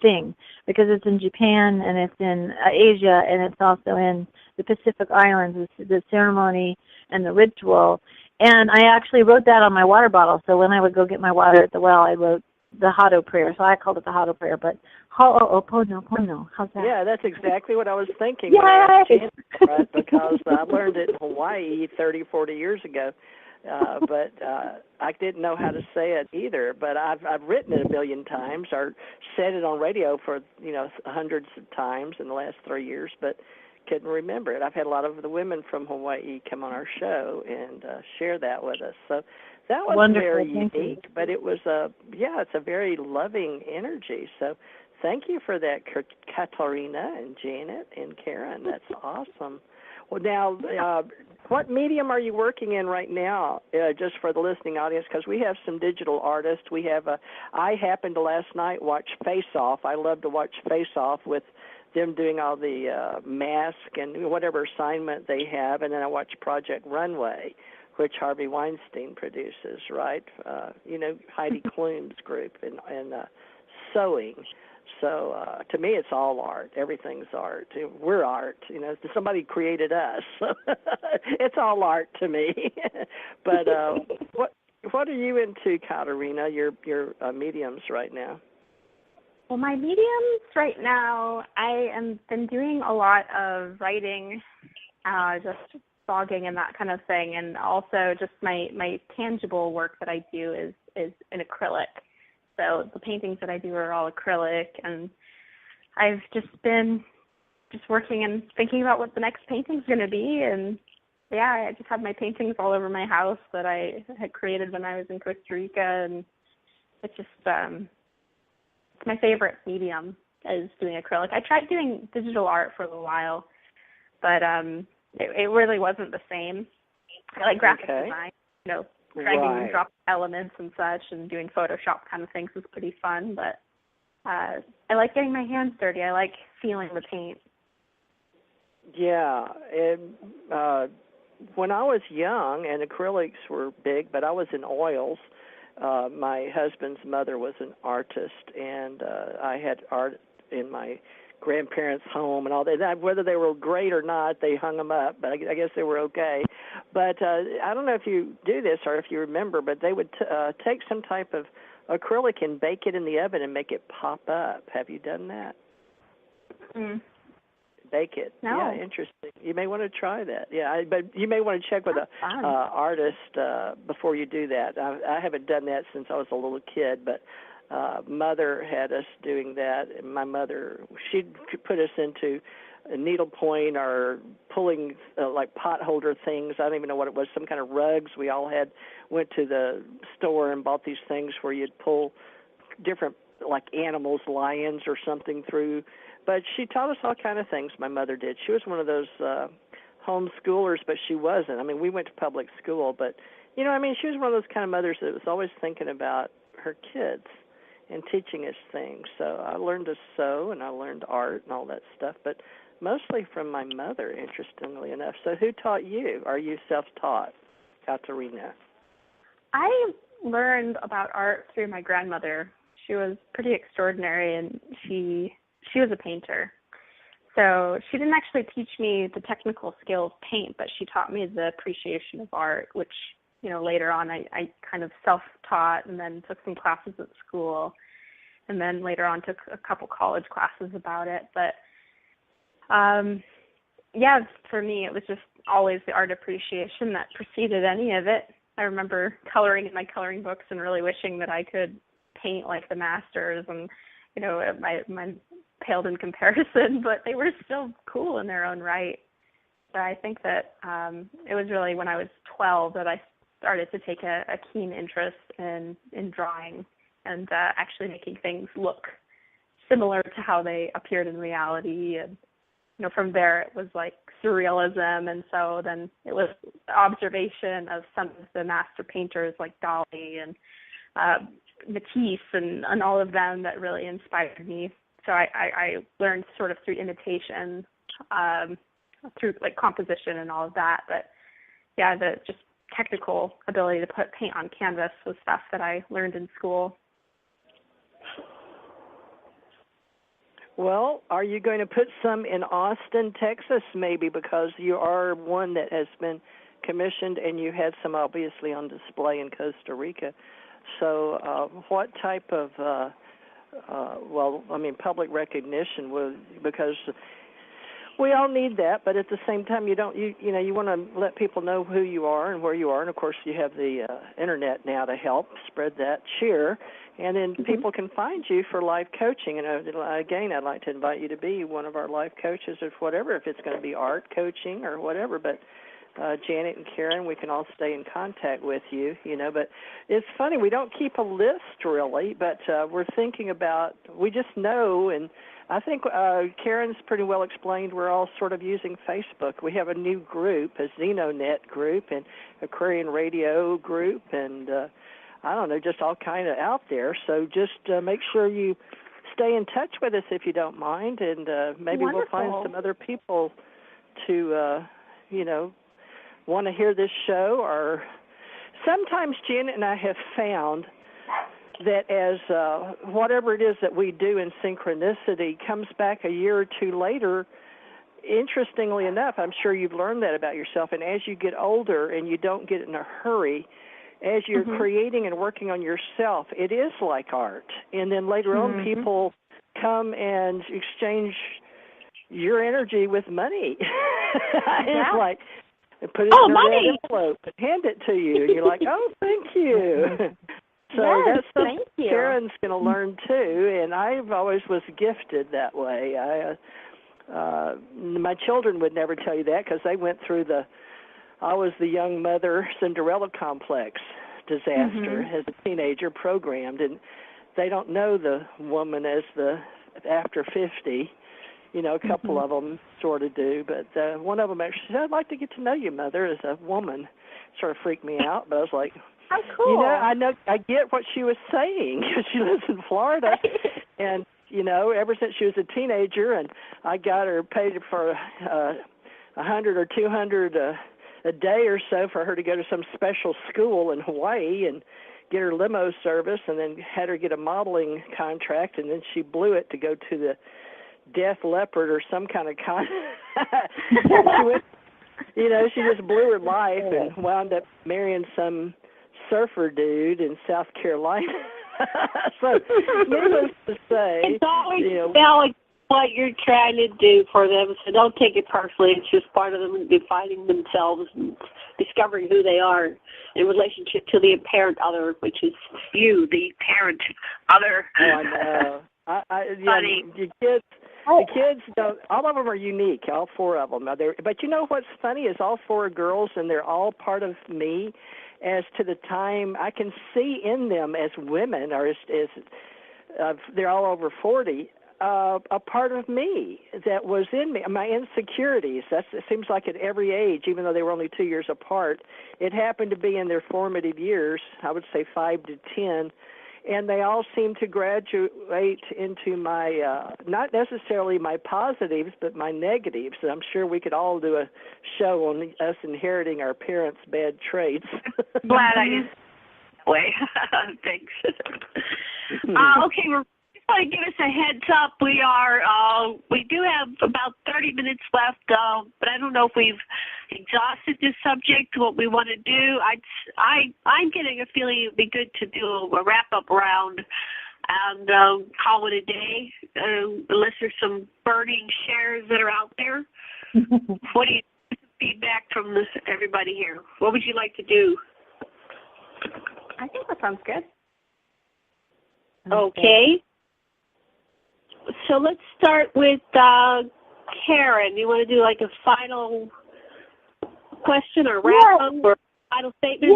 thing because it's in Japan and it's in Asia and it's also in the Pacific Islands, the ceremony and the ritual. And I actually wrote that on my water bottle. So when I would go get my water at the well, I wrote the Hotto prayer. So I called it the Hotto prayer. But Ho'oponopono, how's that?
Yeah, that's exactly what I was thinking.
Yay!
Right, because I learned it in Hawaii 30, 40 years ago. But I didn't know how to say it either. But I've written it a million times or said it on radio for hundreds of times in the last 3 years, but couldn't remember it. I've had a lot of the women from Hawaii come on our show and share that with us. So that was
wonderful.
Very unique. But it was it's a very loving energy. So thank you for that, Katerina and Janet and Karen. That's awesome. Well, now, what medium are you working in right now, just for the listening audience? Because we have some digital artists. I happened to last night watch Face Off. I love to watch Face Off with them doing all the mask and whatever assignment they have. And then I watch Project Runway, which Harvey Weinstein produces, right? Heidi Klum's group and sewing. So to me, it's all art. Everything's art. We're art. Somebody created us. So it's all art to me. But what are you into, Katerina? Your mediums right now?
Well, my mediums right now, I am been doing a lot of writing, just blogging and that kind of thing, and also just my tangible work that I do is in acrylic. So the paintings that I do are all acrylic, and I've just been working and thinking about what the next painting's going to be. And, yeah, I just have my paintings all over my house that I had created when I was in Costa Rica, and it's just it's my favorite medium is doing acrylic. I tried doing digital art for a little while, but it really wasn't the same. I like graphic design, dragging and dropping elements and such, and doing Photoshop kind of things was pretty fun, but I like getting my hands dirty. I like feeling the paint.
Yeah. When I was young, and acrylics were big, but I was in oils. My husband's mother was an artist, and I had art in my grandparents' home and all that. Whether they were great or not, they hung them up, but I guess they were okay. But I don't know if you do this or if you remember, but they would take some type of acrylic and bake it in the oven and make it pop up. Have you done that? Bake it.
No.
Yeah, interesting. You may want to try that. Yeah, but you may want to check with an artist before you do that. I haven't done that since I was a little kid, but Mother had us doing that. And my mother, she'd put us into needlepoint or pulling like pot holder things. I don't even know what it was, some kind of rugs. We all went to the store and bought these things where you'd pull different like animals, lions or something through. But she taught us all kind of things, my mother did. She was one of those homeschoolers, but she wasn't. I mean, we went to public school, but, she was one of those kind of mothers that was always thinking about her kids and teaching us things. So I learned to sew and I learned art and all that stuff, but mostly from my mother, interestingly enough. So who taught you? Are you self-taught, Katerina?
I learned about art through my grandmother. She was pretty extraordinary, and she was a painter. So she didn't actually teach me the technical skill of paint, but she taught me the appreciation of art, which, later on I kind of self-taught and then took some classes at school, and then later on took a couple college classes about it. But, for me, it was just always the art appreciation that preceded any of it. I remember coloring in my coloring books and really wishing that I could paint like the masters, and, my paled in comparison, but they were still cool in their own right. So I think that it was really when I was 12 that I started to take a keen interest in drawing and actually making things look similar to how they appeared in reality. And, from there it was like surrealism, and so then it was observation of some of the master painters like Dali and Matisse and all of them that really inspired me. So I learned sort of through imitation, through like composition and all of that. But the just technical ability to put paint on canvas was stuff that I learned in school.
Well, are you going to put some in Austin, Texas, maybe, because you are one that has been commissioned and you had some obviously on display in Costa Rica. So what type of, public recognition was, because we all need that, but at the same time you want to let people know who you are and where you are, and of course you have the internet now to help spread that cheer, and then people can find you for life coaching. And again, I'd like to invite you to be one of our life coaches or whatever, if it's going to be art coaching or whatever, but Janet and Karen, we can all stay in contact with you, but it's funny, we don't keep a list really, but we're thinking about, we just know, and I think Karen's pretty well explained, we're all sort of using Facebook. We have a new group, a XenoNet group and Aquarian Radio group, and I don't know, just all kind of out there. So just make sure you stay in touch with us if you don't mind, and maybe
Wonderful.
We'll find some other people to, want to hear this show. Or sometimes Janet and I have found that as whatever it is that we do in synchronicity comes back a year or two later. Interestingly enough, I'm sure you've learned that about yourself, and as you get older and you don't get in a hurry, as you're creating and working on yourself, it is like art. And then later on, people come and exchange your energy with money. It's like, put it in a red envelope and hand it to you. And you're like, oh, thank you. So that's something Karen's going to learn too, and I always was gifted that way. My children would never tell you that because they went through I was the young mother Cinderella complex disaster as a teenager, programmed, and they don't know the woman as the after 50. A couple of them sort of do, but one of them actually said, I'd like to get to know you, Mother, as a woman. Sort of freaked me out, but I was like,
how cool.
I get what she was saying because she lives in Florida, and, ever since she was a teenager, and I got her paid for $100 or $200 a day or so for her to go to some special school in Hawaii and get her limo service, and then had her get a modeling contract, and then she blew it to go to the Death Leopard or some kind of she went, she just blew her life and wound up marrying some surfer dude in South Carolina. So, needless to say,
it's always about what you're trying to do for them, so don't take it personally. It's just part of them defining themselves and discovering who they are in relationship to the apparent other, which is you, the parent other.
Oh, I know. The kids don't. All of them are unique. All four of them. But you know what's funny is all four are girls, and they're all part of me. As to the time, I can see in them as women, or as they're all over 40. A part of me that was in me, my insecurities. It seems like at every age, even though they were only 2 years apart, it happened to be in their formative years. I would say 5 to 10. And they all seem to graduate into my, not necessarily my positives, but my negatives. And I'm sure we could all do a show on us inheriting our parents' bad traits.
Glad I did that way. Thanks. Okay, we're want to give us a heads up. We do have about 30 minutes left, but I don't know if we've exhausted this subject, what we want to do. I'm getting a feeling it would be good to do a wrap-up round and call it a day, unless there's some burning shares that are out there. What do you feedback from everybody here? What would you like to do?
I think that sounds good.
Okay. So let's start with Karen. You want to do like a final question or wrap up or final statement?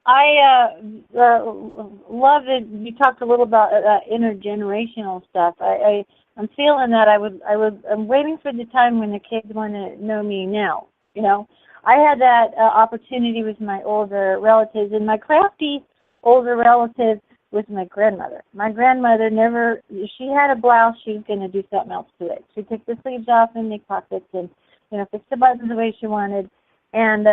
I love it. You talked a little about intergenerational stuff. I'm feeling that I'm waiting for the time when the kids want to know me now. You know, I had that opportunity with my older relatives, and my crafty older relative was my grandmother. My grandmother she had a blouse, she was going to do something else to it. She'd take the sleeves off and make pockets and, fix the buttons the way she wanted. And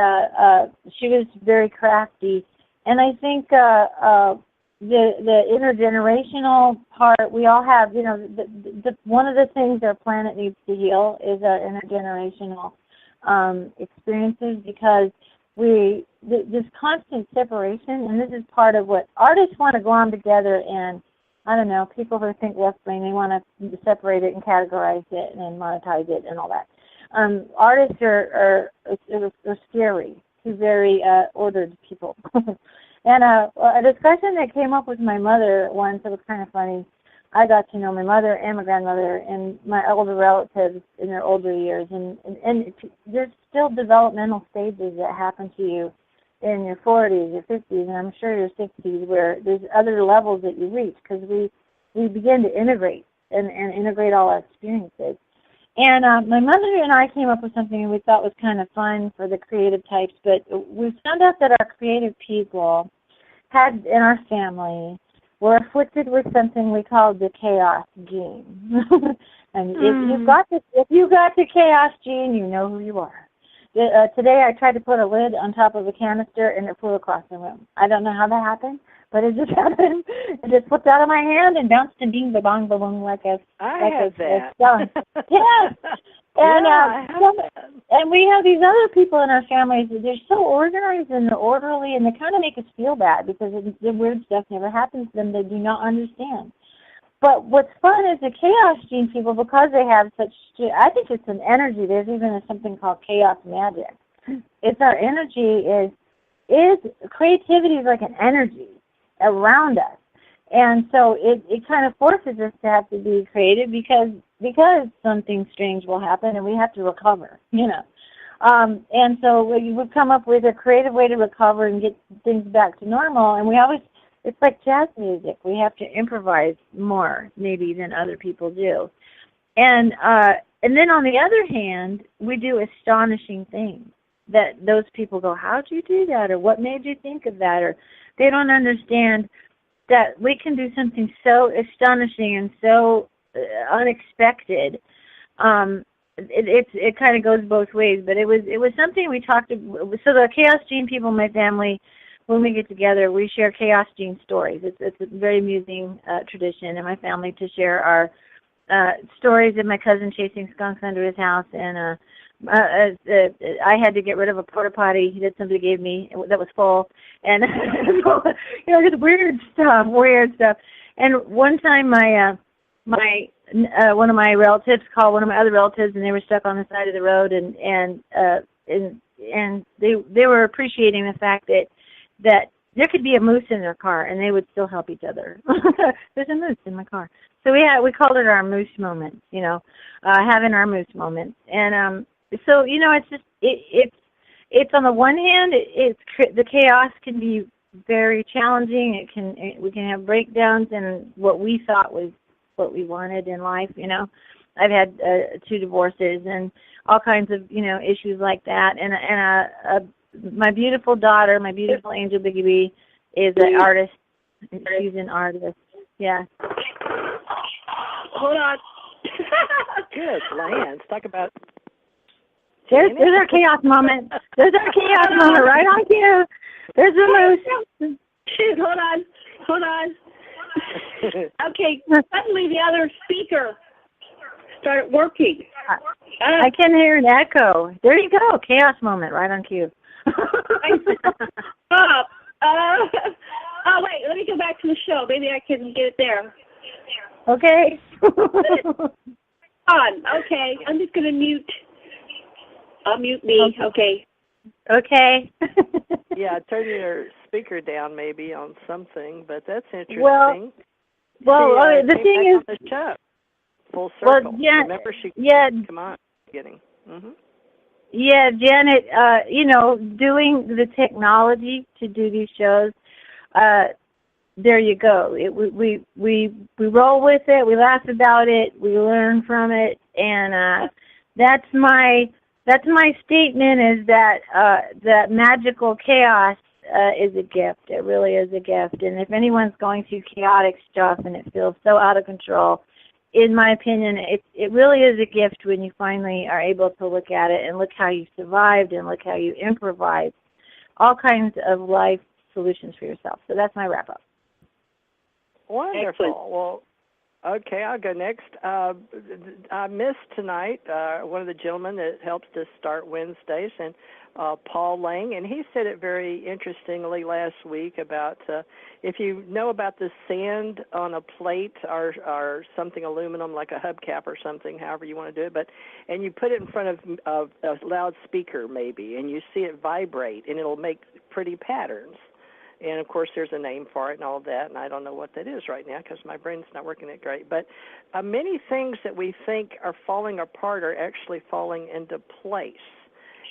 she was very crafty. And I think the intergenerational part, we all have, one of the things our planet needs to heal is our intergenerational experiences, because this constant separation, and this is part of what artists want to glom together, and I don't know, people who think left brain, they want to separate it and categorize it and monetize it and all that. Artists are scary to very ordered people. And a discussion that came up with my mother once, it was kind of funny. I got to know my mother and my grandmother and my older relatives in their older years, and there's still developmental stages that happen to you in your 40s, your 50s, and I'm sure your 60s, where there's other levels that you reach, because we begin to integrate and integrate all our experiences. And my mother and I came up with something we thought was kind of fun for the creative types, but we found out that our creative people had in our family were afflicted with something we call the chaos gene. And if you got the chaos gene, you know who you are. Today I tried to put a lid on top of a canister and it flew across the room. I don't know how that happened, but it just happened. It just slipped out of my hand and bounced and bing, ba-bong, ba-bong like a stone. Yeah. And we have these other people in our families that they're so organized and they're orderly, and they kind of make us feel bad because the weird stuff never happens to them. They do not understand. But what's fun is the chaos gene people, because they have such, I think it's an energy. There's even something called chaos magic. It's our energy is creativity is like an energy around us. And so it kind of forces us to have to be creative because something strange will happen and we have to recover, And so we've come up with a creative way to recover and get things back to normal. And it's like jazz music. We have to improvise more maybe than other people do. And then on the other hand, we do astonishing things that those people go, how'd you do that? Or what made you think of that? Or they don't understand that we can do something so astonishing and so unexpected. It kind of goes both ways, but it was something we talked about. So the Chaos Gene people in my family, when we get together, we share Chaos Gene stories. It's a very amusing tradition in my family to share our stories of my cousin chasing skunks under his house, and I had to get rid of a porta potty that somebody gave me that was full, and just weird stuff. And one time, one of my relatives called one of my other relatives, and they were stuck on the side of the road, and they were appreciating the fact that there could be a moose in their car, and they would still help each other. There's a moose in my car, so we called it our moose moment. Having our moose moment, and so it's just it's on the one hand, the chaos can be very challenging. We can have breakdowns in what we thought was what we wanted in life. I've had 2 divorces and all kinds of issues like that. And my beautiful daughter, my beautiful angel Biggie Bee, is an artist. She's an artist. Yeah.
Hold on.
Good lands. Talk about.
There's our chaos moment. There's our chaos moment right on cue. There's the moose.
Hold on. Okay, suddenly the other speaker started working.
I can hear an echo. There you go. Chaos moment right on cue.
Oh, wait, let me go back to the show. Maybe I can get it there.
Okay.
On. Okay, I'm just going to mute. I'll mute me. Okay.
Okay.
Yeah, turn your speaker down maybe on something, but that's interesting.
Well, the thing is,
the show, full circle.
Well, yeah,
remember she come on, beginning. Mm-hmm.
Yeah, Janet. Doing the technology to do these shows. There you go. We roll with it. We laugh about it. We learn from it, and that's my statement. Is that that magical chaos is a gift. It really is a gift. And if anyone's going through chaotic stuff and it feels so out of control, in my opinion, it really is a gift when you finally are able to look at it and look how you survived and look how you improvised all kinds of life solutions for yourself. So that's my wrap up.
Wonderful.
Excellent.
Well, okay, I'll go next. I missed tonight one of the gentlemen that helps us start Wednesdays, and Paul Lang, and he said it very interestingly last week about if you know about the sand on a plate or something aluminum like a hubcap or something, however you want to do it, and you put it in front of a loudspeaker maybe, and you see it vibrate, and it'll make pretty patterns. And, of course, there's a name for it and all of that, and I don't know what that is right now because my brain's not working that great. But many things that we think are falling apart are actually falling into place.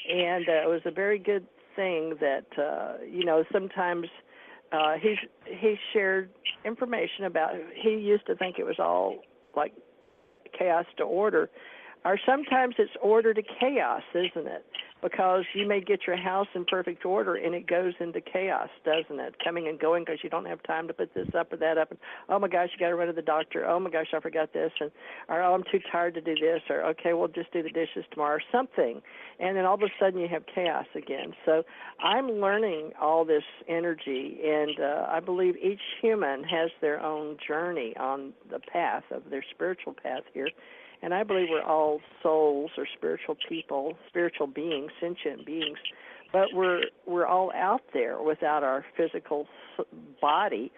And it was a very good thing that, sometimes he shared information about, he used to think it was all like chaos to order, or sometimes it's order to chaos, isn't it? Because you may get your house in perfect order and it goes into chaos, doesn't it? Coming and going because you don't have time to put this up or that up. And, oh, my gosh, you got to run to the doctor. Oh, my gosh, I forgot this. Or, oh, I'm too tired to do this. Or, okay, we'll just do the dishes tomorrow or something. And then all of a sudden you have chaos again. So I'm learning all this energy, and I believe each human has their own journey on the path of their spiritual path here. And I believe we're all souls or spiritual people, spiritual beings, sentient beings, but we're all out there without our physical body.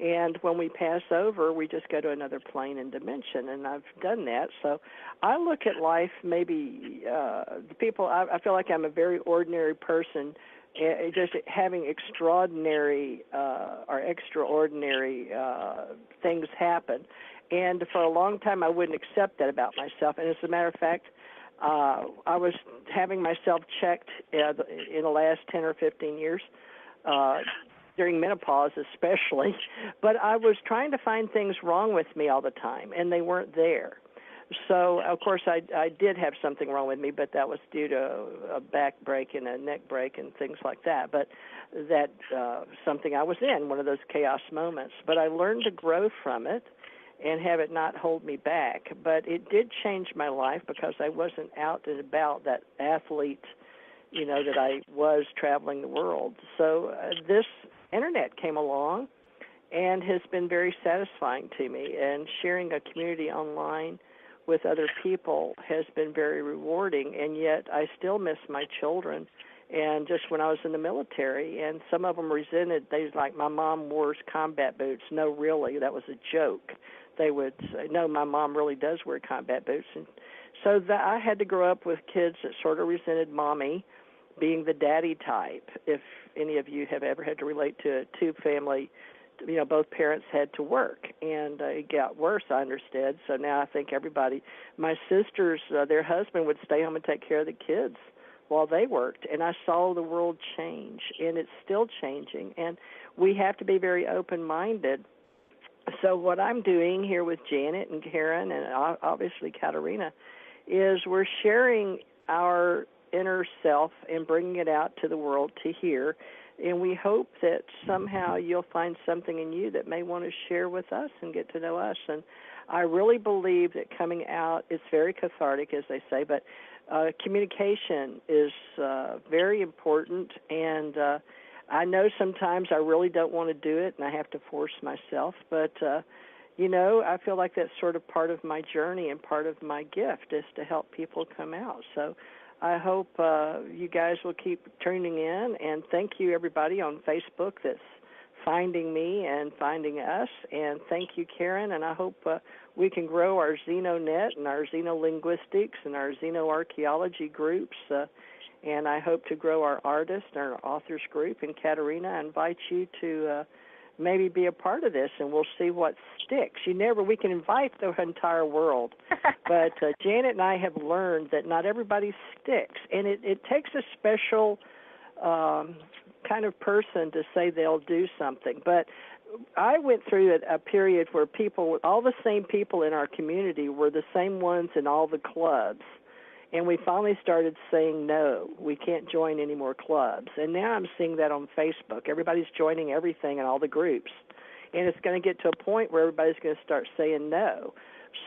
And when we pass over, we just go to another plane and dimension, and I've done that. So I look at life maybe, I feel like I'm a very ordinary person, just having extraordinary or extraordinary things happen. And for a long time, I wouldn't accept that about myself. And as a matter of fact, I was having myself checked in the last 10 or 15 years, during menopause especially. But I was trying to find things wrong with me all the time, and they weren't there. So, of course, I did have something wrong with me, but that was due to a back break and a neck break and things like that. But that something I was in, one of those chaos moments. But I learned to grow from it and have it not hold me back. But it did change my life because I wasn't out and about that athlete, that I was traveling the world. So this Internet came along and has been very satisfying to me. And sharing a community online with other people has been very rewarding, and yet I still miss my children. And just when I was in the military, and some of them resented, they was like, my mom wears combat boots. No, really, that was a joke. They would say, no, my mom really does wear combat boots. And so I had to grow up with kids that sort of resented mommy being the daddy type. If any of you have ever had to relate to a two-family, both parents had to work, and it got worse, I understood. So now I think everybody, my sisters, their husband would stay home and take care of the kids while they worked, and I saw the world change, and it's still changing, and we have to be very open-minded. So what I'm doing here with Janet and Karen and obviously Katerina is we're sharing our inner self and bringing it out to the world to hear, and we hope that somehow you'll find something in you that may want to share with us and get to know us. And I really believe that coming out, it's very cathartic, as they say, but communication is very important, and I know sometimes I really don't want to do it, and I have to force myself, but I feel like that's sort of part of my journey and part of my gift is to help people come out. So I hope you guys will keep tuning in, and thank you, everybody on Facebook that's finding me and finding us, and thank you, Karen, and I hope we can grow our XenoNet and our Xenolinguistics and our Xenoarchaeology groups, and I hope to grow our artists and our authors group. And Katerina, I invite you to maybe be a part of this, and we'll see what sticks. We can invite the entire world, but Janet and I have learned that not everybody sticks, and it takes a special kind of person to say they'll do something. But I went through a period where all the same people in our community were the same ones in all the clubs. And we finally started saying, no, we can't join any more clubs. And now I'm seeing that on Facebook. Everybody's joining everything in all the groups. And it's going to get to a point where everybody's going to start saying no.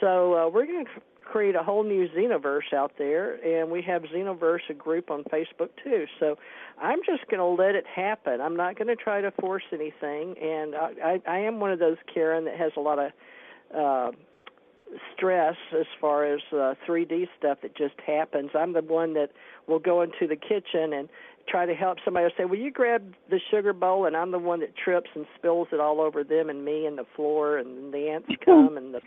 So we're going to create a whole new Xenoverse out there, and we have Xenoverse, a group on Facebook too. So I'm just going to let it happen. I'm not going to try to force anything. And I am one of those, Karen, that has a lot of stress as far as 3D stuff that just happens. I'm the one that will go into the kitchen and try to help somebody. I'll say, will you grab the sugar bowl? And I'm the one that trips and spills it all over them and me and the floor, and the ants come and the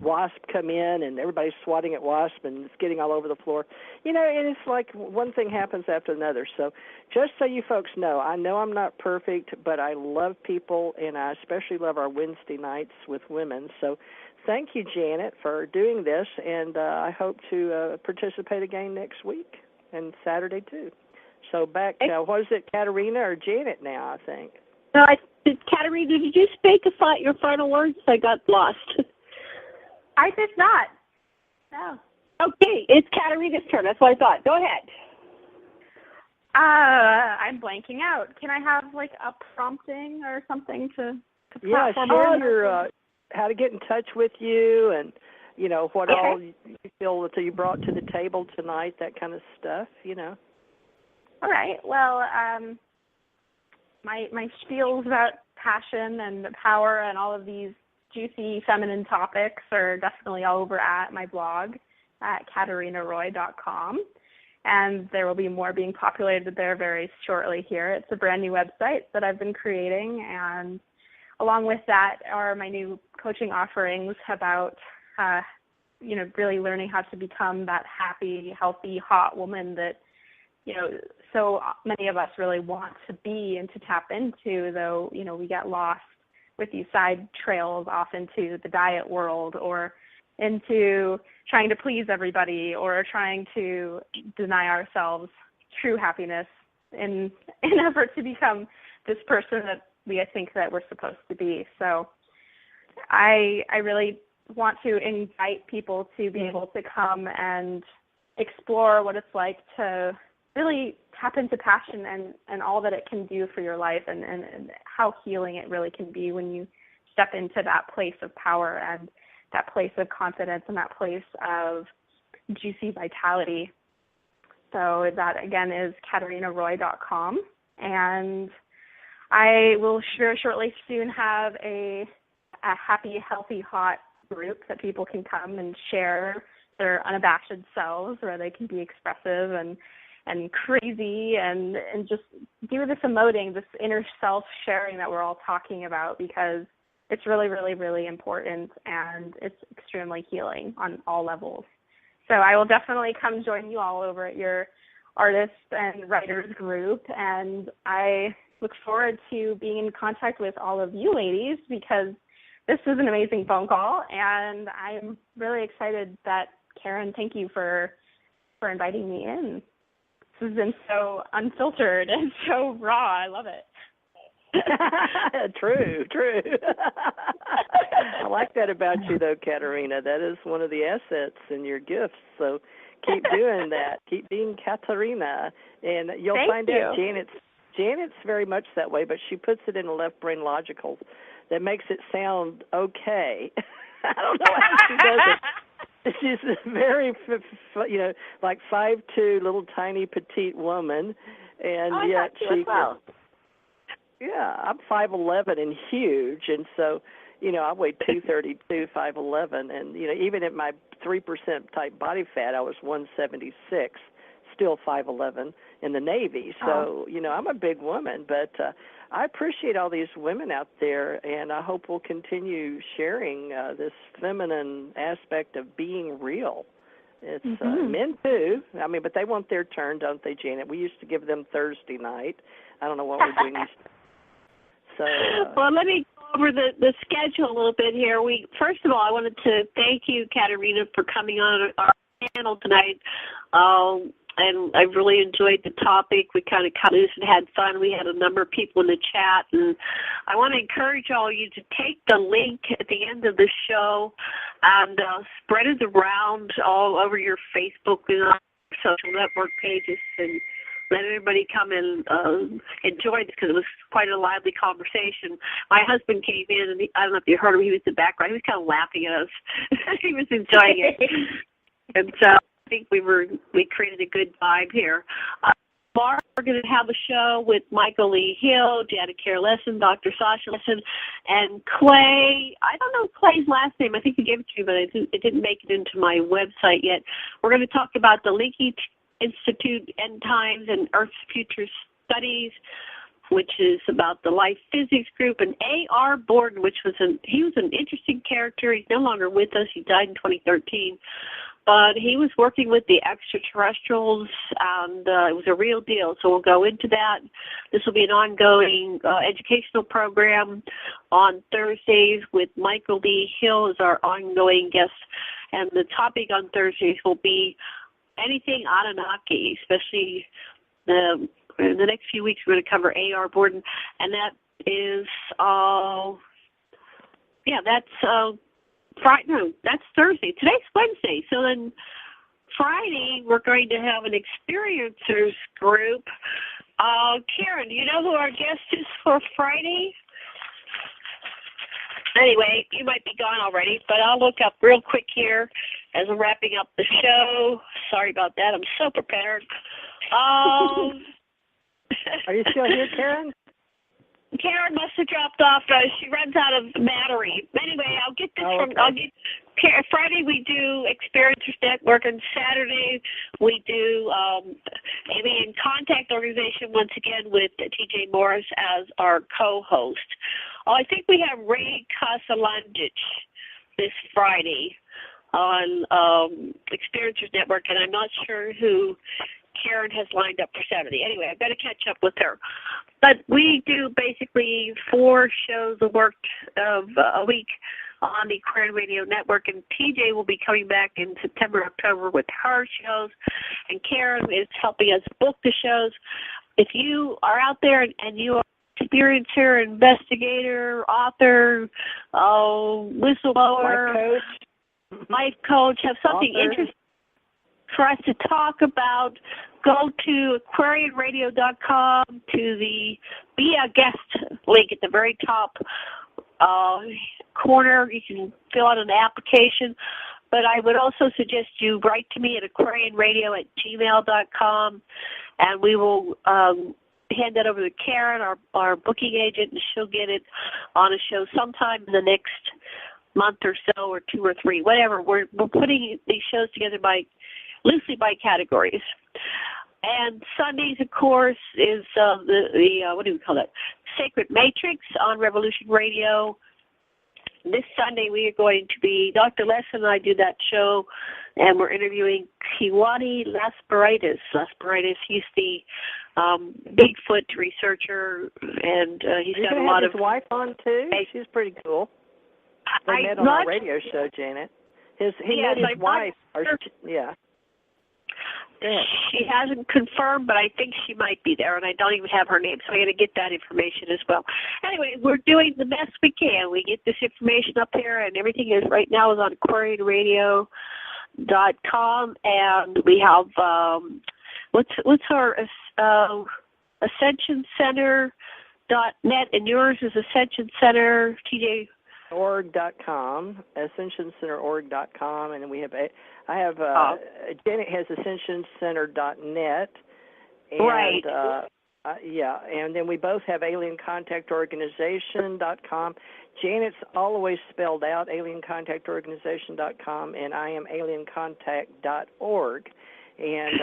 wasp come in, and everybody's swatting at wasp, and it's getting all over the floor. And it's like one thing happens after another. So just so you folks know I'm not perfect, but I love people, and I especially love our Wednesday nights with women. So thank you, Janet, for doing this, and I hope to participate again next week and Saturday too. So back, what is it, Katerina or Janet now, I think?
No, Katerina, did you speak your final words? I got lost.
I did not. No.
Okay, it's Katerina's turn. That's what I thought. Go ahead.
I'm blanking out. Can I have like a prompting or something to
share your how to get in touch with you, and what all you feel that you brought to the table tonight, that kind of stuff.
All right. Well, my spiels about passion and power and all of these juicy feminine topics are definitely all over at my blog at KaterinaRoy.com, and there will be more being populated there very shortly here. It's a brand new website that I've been creating, and along with that are my new coaching offerings about really learning how to become that happy, healthy, hot woman that so many of us really want to be and to tap into, though we get lost with these side trails off into the diet world or into trying to please everybody or trying to deny ourselves true happiness in an effort to become this person that we think that we're supposed to be. So I really want to invite people to be able to come and explore what it's like to really tap into passion and all that it can do for your life and how healing it really can be when you step into that place of power and that place of confidence and that place of juicy vitality. So that, again, is KaterinaRoy.com. And I will shortly soon have a Happy Healthy Hot group that people can come and share their unabashed selves, where they can be expressive and crazy and just do this emoting, this inner self sharing that we're all talking about, because it's really, really, really important, and it's extremely healing on all levels. So I will definitely come join you all over at your artists and writers group, and I look forward to being in contact with all of you ladies, because this was an amazing phone call, and I'm really excited that, Karen, thank you for inviting me in. This has been so unfiltered and so raw. I love it.
True. I like that about you, though, Katerina. That is one of the assets in your gifts. So keep doing that. Keep being Katerina, and you'll find out Janet's very much that way, but she puts it in a left brain logical that makes it sound okay. I don't know how she does it. She's a very, like 5'2", little tiny petite woman, and yet she Yeah, I'm 5'11" and huge, and so, I weighed 232, 5'11", and even at my 3% type body fat, I was 176, still 5'11" in the Navy. So, I'm a big woman, but I appreciate all these women out there, and I hope we'll continue sharing this feminine aspect of being real. It's men too. But they want their turn, don't they, Janet? We used to give them Thursday night. I don't know what we're doing. So,
well, let me go over the schedule a little bit here. First of all, I wanted to thank you, Katerina, for coming on our panel tonight. And I really enjoyed the topic. We kind of cut loose and had fun. We had a number of people in the chat. And I want to encourage all of you to take the link at the end of the show and spread it around all over your Facebook and social network pages and let everybody come and enjoy this because it was quite a lively conversation. My husband came in, and I don't know if you heard him. He was in the background. He was kind of laughing at us. He was enjoying it. And so I think we created a good vibe here. Tomorrow we're going to have a show with Michael Lee Hill, Janet Karen Lessin, Dr. Sasha Lessin, and Clay. I don't know Clay's last name. I think he gave it to me, but it didn't make it into my website yet. We're going to talk about the Linky Institute End Times and Earth's Future Studies, which is about the Life Physics Group, and A.R. Borden, he was an interesting character. He's no longer with us. He died in 2013. But he was working with the extraterrestrials, and it was a real deal. So we'll go into that. This will be an ongoing educational program on Thursdays with Michael D. Hill as our ongoing guest. And the topic on Thursdays will be anything Anunnaki, especially in the next few weeks we're going to cover A.R. Borden. And that is, that's Thursday. Today's Wednesday. So then Friday, we're going to have an experiencers group. Karen, do you know who our guest is for Friday? Anyway, you might be gone already, but I'll look up real quick here as I'm wrapping up the show. Sorry about that. I'm so prepared.
Are you still here, Karen?
Karen must have dropped off. She runs out of battery. Anyway, I'll get this Friday we do Experiencers Network, and Saturday we do Alien Contact Organization once again with T.J. Morris as our co-host. I think we have Ray Casalandich this Friday on Experiencers Network, and I'm not sure who Karen has lined up for Saturday. Anyway, I've got to catch up with her. But we do basically 4 shows a week on the Aquarian Radio Network, and TJ will be coming back in September, October with her shows, and Karen is helping us book the shows. If you are out there and you are an experiencer, investigator, author, whistleblower, life coach, have something interesting for us to talk about, go to aquarianradio.com to the Be a Guest link at the very top corner. You can fill out an application. But I would also suggest you write to me at aquarianradio@gmail.com, and we will hand that over to Karen, our booking agent, and she'll get it on a show sometime in the next month or so, or 2 or 3, whatever. We're putting these shows together loosely by categories. And Sundays, of course, is the what do we call that? Sacred Matrix on Revolution Radio. This Sunday we are going to be, Dr. Lessin and I do that show, and we're interviewing Kiwani Lasparitis. He's the Bigfoot researcher, and he's got a lot of...
his wife on, too? She's pretty cool. They met on our radio show, Janet. He met his wife. Yeah.
She hasn't confirmed, but I think she might be there, and I don't even have her name, so I got to get that information as well. Anyway, we're doing the best we can. We get this information up there, and everything is right now is on aquarianradio.com, and we have what's our Ascension Center.net, and yours is Ascension Center, TJ.
org.com, ascensioncenterorg.com, and then we have Janet has ascensioncenter.net, and
right.
Yeah, and then we both have aliencontactorganization.com. Janet's always spelled out, aliencontactorganization.com, and I am aliencontact.org. And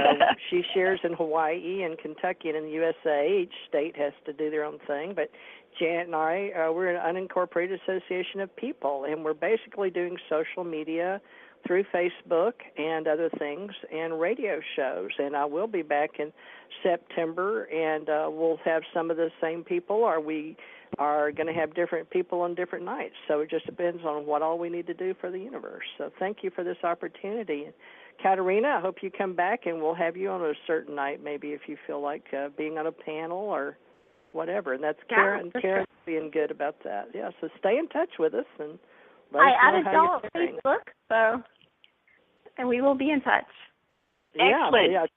she shares in Hawaii and Kentucky and in the USA. Each state has to do their own thing. But Janet and I, we're an unincorporated association of people, and we're basically doing social media through Facebook and other things and radio shows. And I will be back in September, and we'll have some of the same people, or we are going to have different people on different nights. So it just depends on what all we need to do for the universe. So thank you for this opportunity. Katerina, I hope you come back, and we'll have you on a certain night, maybe if you feel like being on a panel or whatever. And that's Karen. Karen's being good about that. Yeah, so stay in touch with us and let us know how you're doing.
Facebook, and we will be in touch.
Excellent.
Yeah.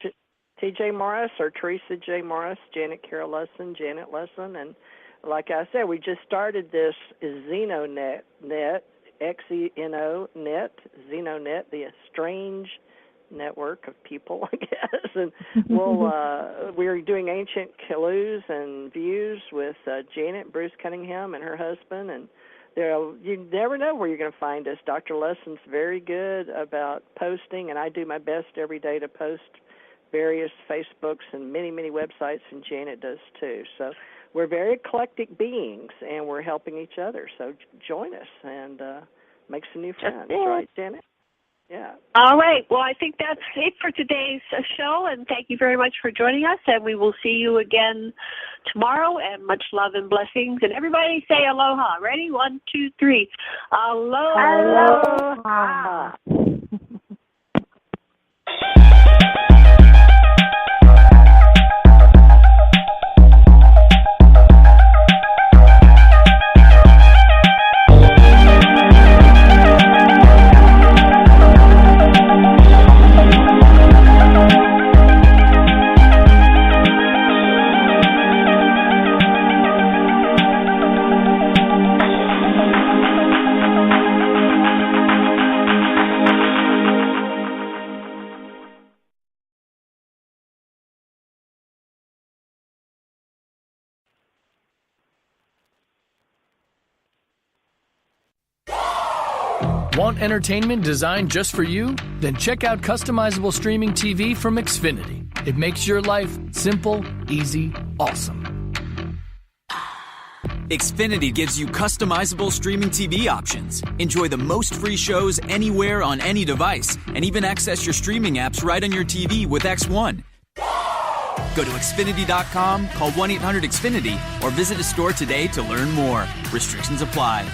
T.J. Morris or Theresa J. Morris, Janet Carol Lessin, Janet Lessin, and like I said, we just started this XenoNet, X-E-N-O-Net, XenoNet, the strange network of people, I guess. And we're doing ancient clues and views with Janet, Bruce Cunningham, and her husband. And you never know where you're going to find us. Dr. Lessin's very good about posting, and I do my best every day to post various Facebooks and many, many websites, and Janet does too. So we're very eclectic beings, and we're helping each other. So join us and make some new friends. Right, Janet? Yeah.
All right. Well, I think that's it for today's show, and thank you very much for joining us, and we will see you again tomorrow, and much love and blessings. And everybody say aloha. Ready? 1, 2, 3. Aloha.
Aloha.
Want entertainment designed just for you? Then check out customizable streaming TV from Xfinity. It makes your life simple, easy, awesome.
Xfinity gives you customizable streaming TV options. Enjoy the most free shows anywhere on any device, and even access your streaming apps right on your TV with X1. Go to Xfinity.com, call 1-800-XFINITY, or visit a store today to learn more. Restrictions apply.